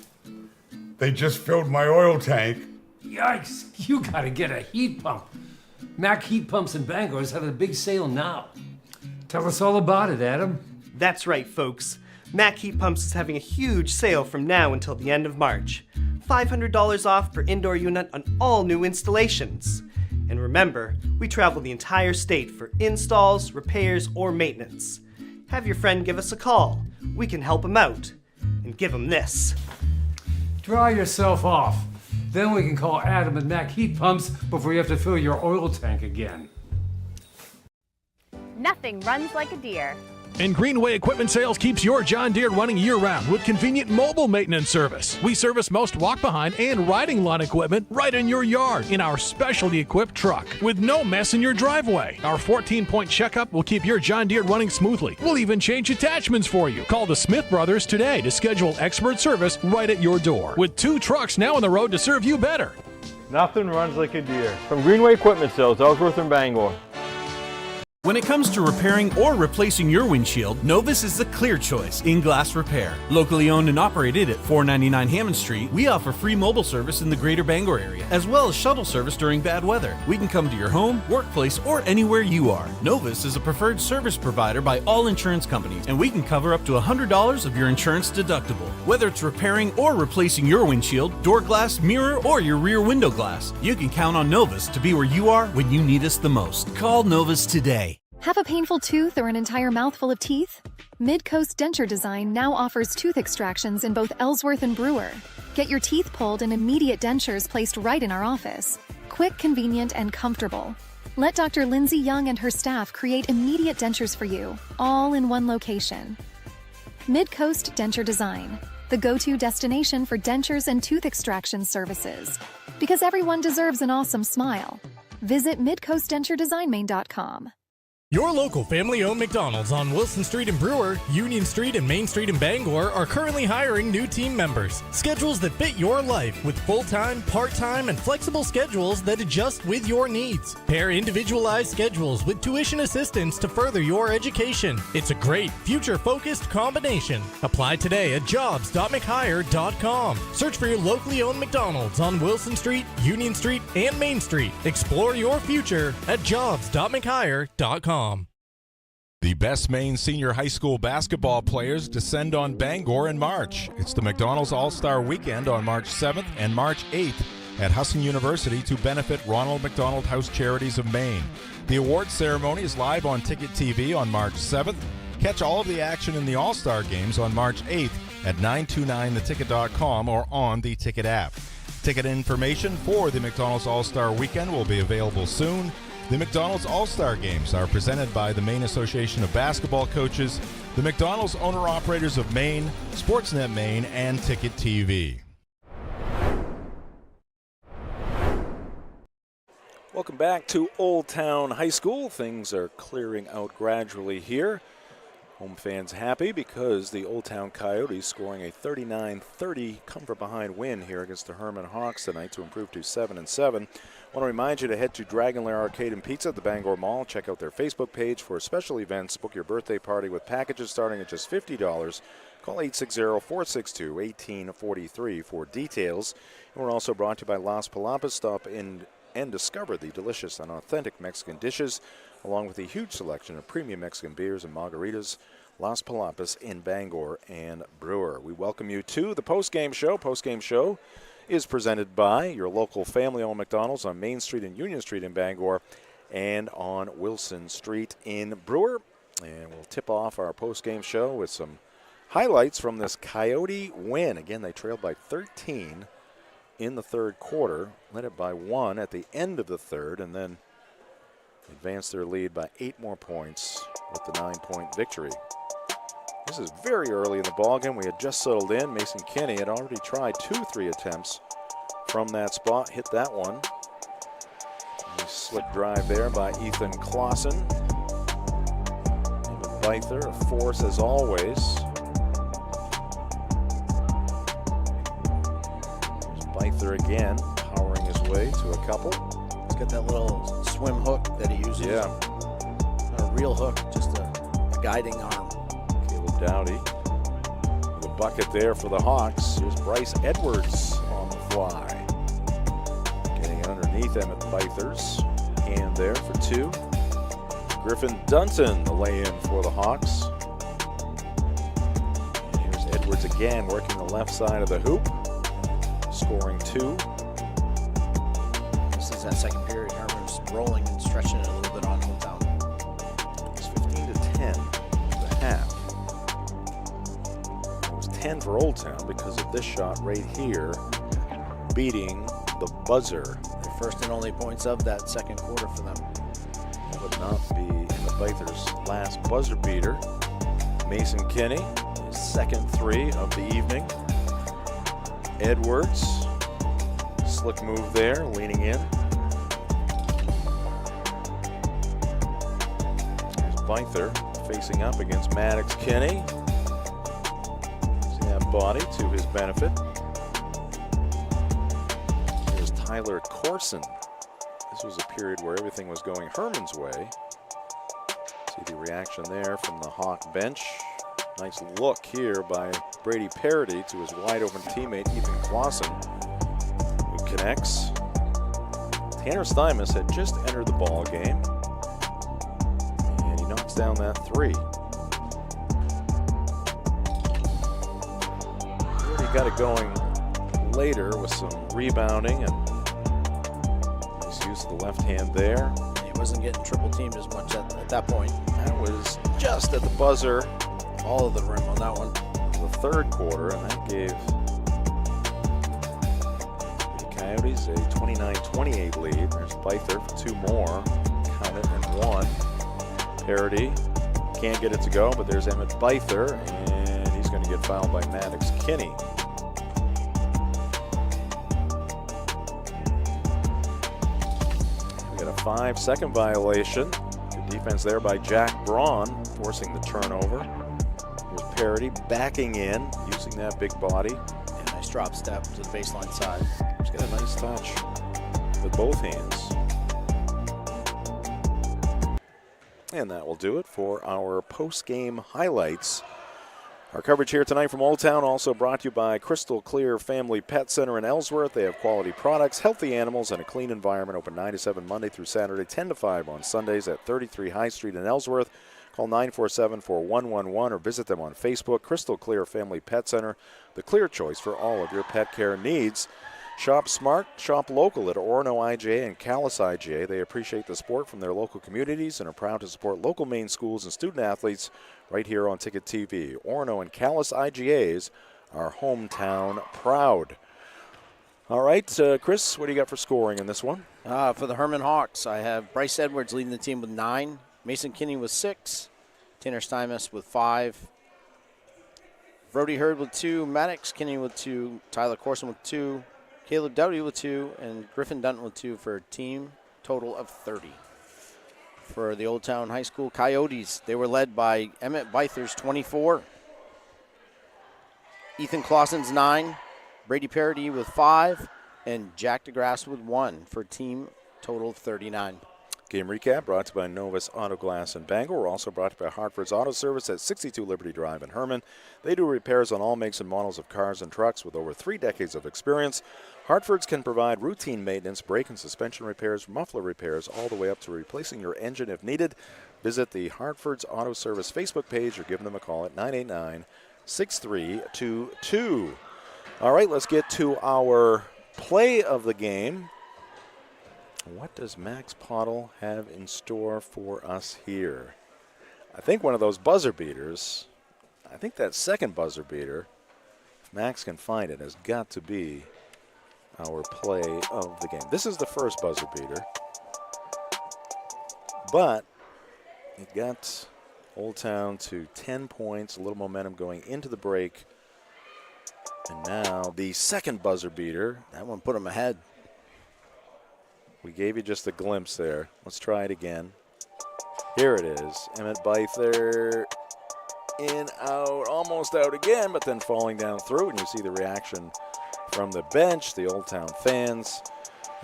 They just filled my oil tank. Yikes, you gotta get a heat pump. Mac Heat Pumps in Bangor is having a big sale now. Tell us all about it, Adam. That's right, folks. Mac Heat Pumps is having a huge sale from now until the end of March. $500 off per indoor unit on all new installations. And remember, we travel the entire state for installs, repairs, or maintenance. Have your friend give us a call. We can help him out. And give him this. Dry yourself off. Then we can call Adam at Mac Heat Pumps before you have to fill your oil tank again. Nothing runs like a deer. And Greenway Equipment Sales keeps your John Deere running year-round with convenient mobile maintenance service. We service most walk-behind and riding lawn equipment right in your yard in our specialty equipped truck with no mess in your driveway. Our 14-point checkup will keep your John Deere running smoothly. We'll even change attachments for you. Call the Smith Brothers today to schedule expert service right at your door. With 2 trucks now on the road to serve you better. Nothing runs like a deer. From Greenway Equipment Sales, Ellsworth and Bangor. When it comes to repairing or replacing your windshield, Novus is the clear choice in glass repair. Locally owned and operated at 499 Hammond Street, we offer free mobile service in the greater Bangor area, as well as shuttle service during bad weather. We can come to your home, workplace, or anywhere you are. Novus is a preferred service provider by all insurance companies, and we can cover up to $100 of your insurance deductible. Whether it's repairing or replacing your windshield, door glass, mirror, or your rear window glass, you can count on Novus to be where you are when you need us the most. Call Novus today. Have a painful tooth or an entire mouthful of teeth? Mid-Coast Denture Design now offers tooth extractions in both Ellsworth and Brewer. Get your teeth pulled and immediate dentures placed right in our office. Quick, convenient, and comfortable. Let Dr. Lindsay Young and her staff create immediate dentures for you, all in one location. Mid-Coast Denture Design, the go-to destination for dentures and tooth extraction services. Because everyone deserves an awesome smile. Visit midcoastdenturedesignmain.com. Your local family-owned McDonald's on Wilson Street in Brewer, Union Street and Main Street in Bangor are currently hiring new team members. Schedules that fit your life with full-time, part-time, and flexible schedules that adjust with your needs. Pair individualized schedules with tuition assistance to further your education. It's a great, future-focused combination. Apply today at jobs.mchire.com. Search for your locally owned McDonald's on Wilson Street, Union Street, and Main Street. Explore your future at jobs.mchire.com. The best Maine senior high school basketball players descend on Bangor in March. It's the McDonald's All-Star Weekend on March 7th and March 8th at Husson University to benefit Ronald McDonald House Charities of Maine. The awards ceremony is live on Ticket TV on March 7th. Catch all of the action in the All-Star games on March 8th at 929theticket.com or on the Ticket app. Ticket information for the McDonald's All-Star Weekend will be available soon. The McDonald's All-Star Games are presented by the Maine Association of Basketball Coaches, the McDonald's Owner-Operators of Maine, Sportsnet Maine, and Ticket TV. Welcome back to Old Town High School. Things are clearing out gradually here. Home fans happy because the Old Town Coyotes scoring a 39-30 come-from-behind win here against the Hermon Hawks tonight to improve to 7-7. I want to remind you to head to Dragon Lair Arcade and Pizza at the Bangor Mall. Check out their Facebook page for special events. Book your birthday party with packages starting at just $50. Call 860-462-1843 for details. And we're also brought to you by Las Palapas. Stop in and discover the delicious and authentic Mexican dishes, along with a huge selection of premium Mexican beers and margaritas. Las Palapas in Bangor and Brewer. We welcome you to the Postgame Show. Postgame Show is presented by your local family-owned McDonald's on Main Street and Union Street in Bangor and on Wilson Street in Brewer. And we'll tip off our postgame show with some highlights from this Coyote win. Again, they trailed by 13 in the third quarter, led it by 1 at the end of the third, and then advanced their lead by 8 more points with the 9-point victory. This is very early in the ballgame. We had just settled in. Mason Kinney had already tried 2 3 attempts from that spot. Hit that one. Nice slick drive there by Ethan Clausen. David Beither, a force as always. There's Beither again, powering his way to a couple. He's got that little swim hook that he uses. Yeah. Not a real hook, just a guiding arm. Dowdy. The bucket there for the Hawks. Here's Bryce Edwards on the fly. Getting it underneath Emmett Beither's hand there for 2. Griffin Dunton, the lay-in for the Hawks. And here's Edwards again, working the left side of the hoop. Scoring 2. This is that second period. Hermon's rolling and stretching it a little bit on Old Town. It's 15-10 at the half. 10 for Old Town because of this shot right here, beating the buzzer. Their first and only points of that second quarter for them. That would not be in the Beither's last buzzer beater. Mason Kinney, his second 3 of the evening. Edwards, slick move there, leaning in. There's Beither facing up against Maddox Kinney. Body to his benefit. Here's Tyler Corson. This was a period where everything was going Hermon's way. See the reaction there from the Hawk bench. Nice look here by Brady Parody to his wide open teammate Ethan Clausen, who connects. Tanner Stymus had just entered the ball game, and he knocks down that 3. Got it going later with some rebounding and nice use of the left hand there. He wasn't getting triple teamed as much at that point. That was just at the buzzer. All of the rim on that one. The third quarter, and that gave the Coyotes a 29-28 lead. There's Beither for 2 more. Count it and 1. Parody can't get it to go, but there's Emmett Beither, and he's going to get fouled by Maddox Kinney. We got a 5-second violation. Defense there by Jack Braun, forcing the turnover. Here's Parody backing in, using that big body. And nice drop step to the baseline side. He's got a nice touch with both hands. And that will do it for our post-game highlights. Our coverage here tonight from Old Town also brought to you by Crystal Clear Family Pet Center in Ellsworth. They have quality products, healthy animals, and a clean environment. Open 9 to 7 Monday through Saturday, 10 to 5 on Sundays at 33 High Street in Ellsworth. Call 947-4111 or visit them on Facebook. Crystal Clear Family Pet Center, the clear choice for all of your pet care needs. Shop smart, shop local at Orono IGA and Calais IGA. They appreciate the support from their local communities and are proud to support local Maine schools and student athletes right here on Ticket TV. Orono and Calais IGAs are hometown proud. All right, Chris, what do you got for scoring in this one? For the Hermon Hawks, I have Bryce Edwards leading the team with 9, Mason Kinney with 6, Tanner Stymus with 5, Brody Hurd with 2, Maddox Kinney with 2, Tyler Corson with 2, Caleb Doughty with 2, and Griffin Dunton with 2 for a team total of 30. For the Old Town High School Coyotes, they were led by Emmett Bythers, 24, Ethan Clausen's 9, Brady Parody with 5, and Jack DeGrasse with 1 for a team total of 39. Game recap brought to you by Novus Auto Glass in Bangor. We're also brought to you by Hartford's Auto Service at 62 Liberty Drive in Hermon. They do repairs on all makes and models of cars and trucks with over 3 decades of experience. Hartford's can provide routine maintenance, brake and suspension repairs, muffler repairs, all the way up to replacing your engine if needed. Visit the Hartford's Auto Service Facebook page or give them a call at 989-6322. All right, let's get to our play of the game. What does Max Pottle have in store for us here? I think one of those buzzer beaters, I think that second buzzer beater, if Max can find it, has got to be our play of the game. This is the first buzzer beater, but it got Old Town to 10 points, a little momentum going into the break. And now the second buzzer beater. That one put them ahead. We gave you just a glimpse there. Let's try it again. Here it is. Emmett Byther in, out, almost out again, but then falling down through. And you see the reaction from the bench, the Old Town fans,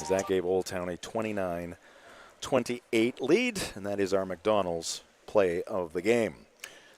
as that gave Old Town a 29-28 lead. And that is our McDonald's play of the game.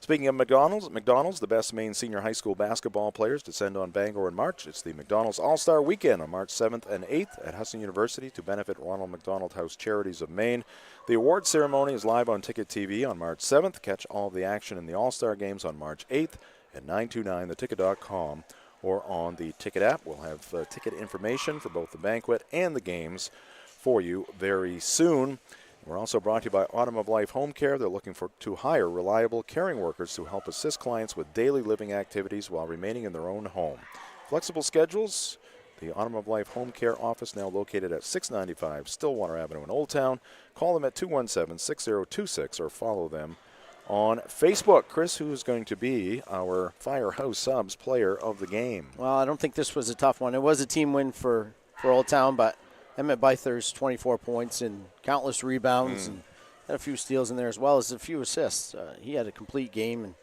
Speaking of McDonald's, the best Maine senior high school basketball players descend on Bangor in March. It's the McDonald's All-Star Weekend on March 7th and 8th at Husson University to benefit Ronald McDonald House Charities of Maine. The award ceremony is live on Ticket TV on March 7th. Catch all of the action in the All-Star Games on March 8th at 929theticket.com or on the Ticket app. We'll have ticket information for both the banquet and the games for you very soon. We're also brought to you by Autumn of Life Home Care. They're looking to hire reliable caring workers to help assist clients with daily living activities while remaining in their own home. Flexible schedules. The Autumn of Life Home Care office now located at 695 Stillwater Avenue in Old Town. Call them at 217-6026 or follow them on Facebook. Chris, who is going to be our Firehouse Subs player of the game? Well, I don't think this was a tough one. It was a team win for Old Town, but Emmett Bythers, 24 points and countless rebounds and had a few steals in there as well as a few assists. He had a complete game, and,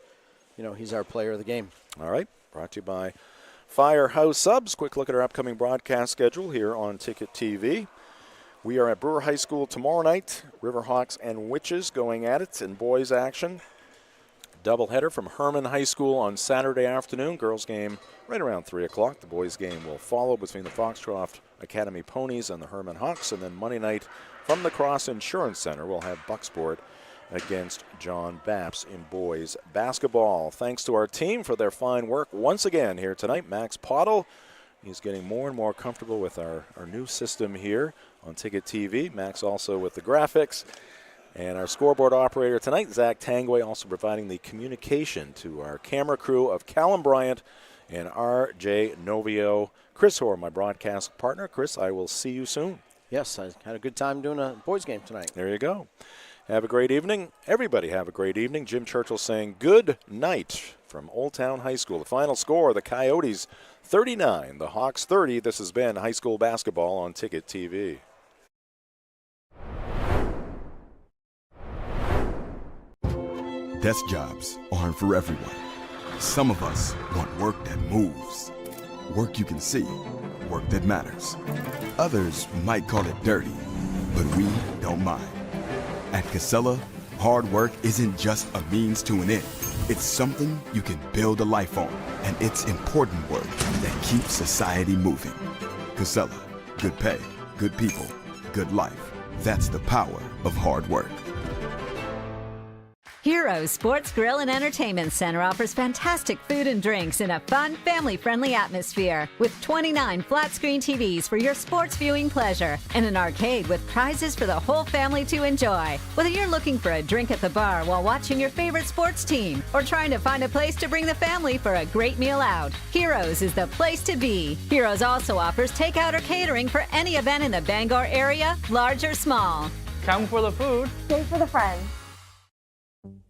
he's our player of the game. All right, brought to you by Firehouse Subs. Quick look at our upcoming broadcast schedule here on Ticket TV. We are at Brewer High School tomorrow night. Riverhawks and Witches going at it in boys action. Doubleheader from Hermon High School on Saturday afternoon. Girls game right around 3 o'clock. The boys game will follow between the Foxcroft Academy Ponies and the Hermon Hawks. And then Monday night from the Cross Insurance Center, we'll have Bucksport against John Bapps in boys basketball. Thanks to our team for their fine work once again here tonight. Max Pottle, he's getting more and more comfortable with our new system here on Ticket TV. Max also with the graphics. And our scoreboard operator tonight, Zach Tangway, also providing the communication to our camera crew of Callum Bryant and R.J. Novio. Chris Hoare, my broadcast partner. Chris, I will see you soon. Yes, I had a good time doing a boys game tonight. There you go. Have a great evening. Everybody have a great evening. Jim Churchill saying good night from Old Town High School. The final score, the Coyotes 39, the Hawks 30. This has been high school basketball on Ticket TV. Desk jobs aren't for everyone. Some of us want work that moves. Work you can see. Work that matters. Others might call it dirty, but we don't mind. At Casella, hard work isn't just a means to an end. It's something you can build a life on, and it's important work that keeps society moving. Casella, good pay, good people, good life. That's the power of hard work. Heroes Sports Grill and Entertainment Center offers fantastic food and drinks in a fun, family-friendly atmosphere with 29 flat-screen TVs for your sports viewing pleasure and an arcade with prizes for the whole family to enjoy. Whether you're looking for a drink at the bar while watching your favorite sports team or trying to find a place to bring the family for a great meal out, Heroes is the place to be. Heroes also offers takeout or catering for any event in the Bangor area, large or small. Come for the food. Stay for the friends.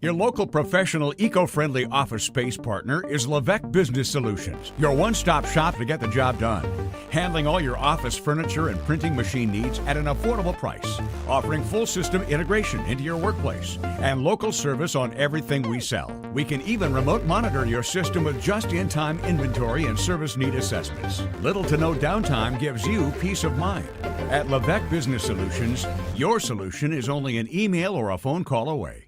Your local professional, eco-friendly office space partner is Levesque Business Solutions, your one-stop shop to get the job done. Handling all your office furniture and printing machine needs at an affordable price. Offering full system integration into your workplace and local service on everything we sell. We can even remote monitor your system with just-in-time inventory and service need assessments. Little to no downtime gives you peace of mind. At Levesque Business Solutions, your solution is only an email or a phone call away.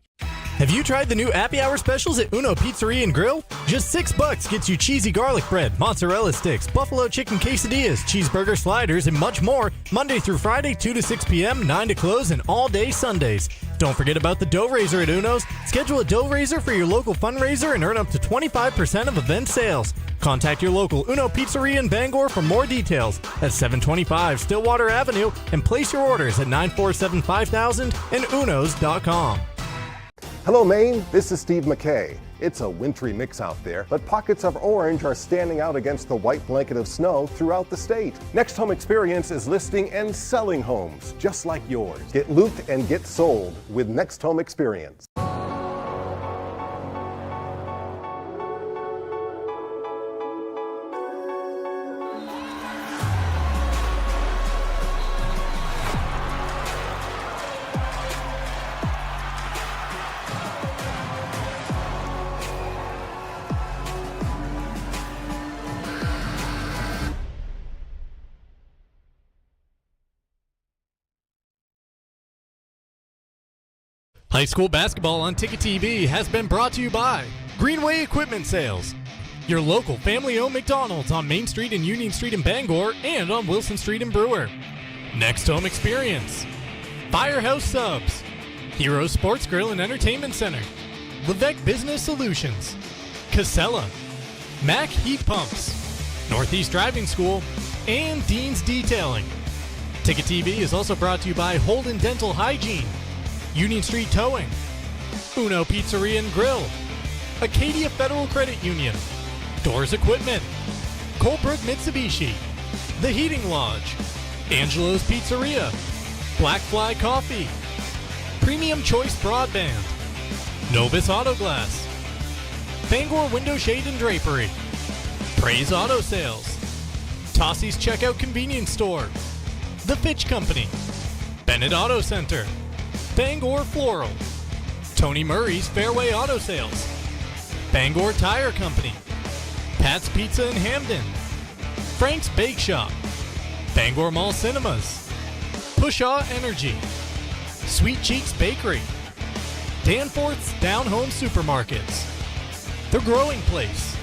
Have you tried the new Happy Hour specials at Uno Pizzeria and Grill? Just $6 gets you cheesy garlic bread, mozzarella sticks, buffalo chicken quesadillas, cheeseburger sliders, and much more, Monday through Friday, 2 to 6 p.m., 9 to close, and all day Sundays. Don't forget about the dough raiser at Uno's. Schedule a dough raiser for your local fundraiser and earn up to 25% of event sales. Contact your local Uno Pizzeria in Bangor for more details at 725 Stillwater Avenue and place your orders at 947-5000 and unos.com. Hello, Maine. This is Steve McKay. It's a wintry mix out there, but pockets of orange are standing out against the white blanket of snow throughout the state. Next Home Experience is listing and selling homes just like yours. Get looped and get sold with Next Home Experience. High school basketball on Ticket TV has been brought to you by Greenway Equipment Sales, your local family-owned McDonald's on Main Street and Union Street in Bangor and on Wilson Street in Brewer. Next Home Experience, Firehouse Subs, Heroes Sports Grill and Entertainment Center, Levesque Business Solutions, Casella, Mack Heat Pumps, Northeast Driving School, and Dean's Detailing. Ticket TV is also brought to you by Holden Dental Hygiene, Union Street Towing, Uno Pizzeria and Grill, Acadia Federal Credit Union, Doors Equipment, Colebrook Mitsubishi, The Heating Lodge, Angelo's Pizzeria, Black Fly Coffee, Premium Choice Broadband, Novus Auto Glass, Bangor Window Shade and Drapery, Praise Auto Sales, Tossie's Checkout Convenience Store, The Fitch Company, Bennett Auto Center, Bangor Floral, Tony Murray's Fairway Auto Sales, Bangor Tire Company, Pat's Pizza in Hamden, Frank's Bake Shop, Bangor Mall Cinemas, Pushaw Energy, Sweet Cheeks Bakery, Danforth's Down Home Supermarkets, The Growing Place,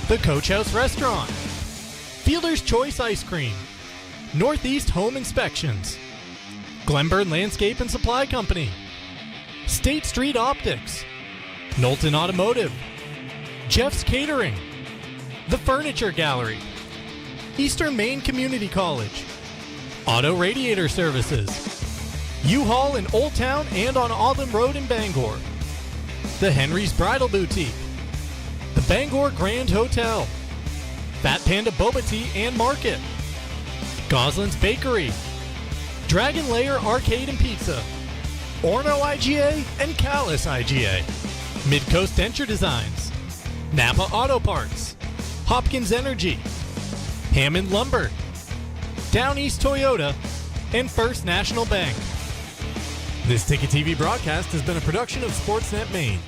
The Coach House Restaurant, Fielder's Choice Ice Cream, Northeast Home Inspections, Glenburn Landscape and Supply Company, State Street Optics, Knowlton Automotive, Jeff's Catering, The Furniture Gallery, Eastern Maine Community College, Auto Radiator Services, U-Haul in Old Town and on Auburn Road in Bangor, The Henry's Bridal Boutique, The Bangor Grand Hotel, Fat Panda Boba Tea and Market, Goslin's Bakery, Dragon Lair Arcade and Pizza, Orno IGA and Callis IGA, Midcoast Denture Designs, Napa Auto Parts, Hopkins Energy, Hammond Lumber, Down East Toyota, and First National Bank. This Ticket TV broadcast has been a production of Sportsnet Maine.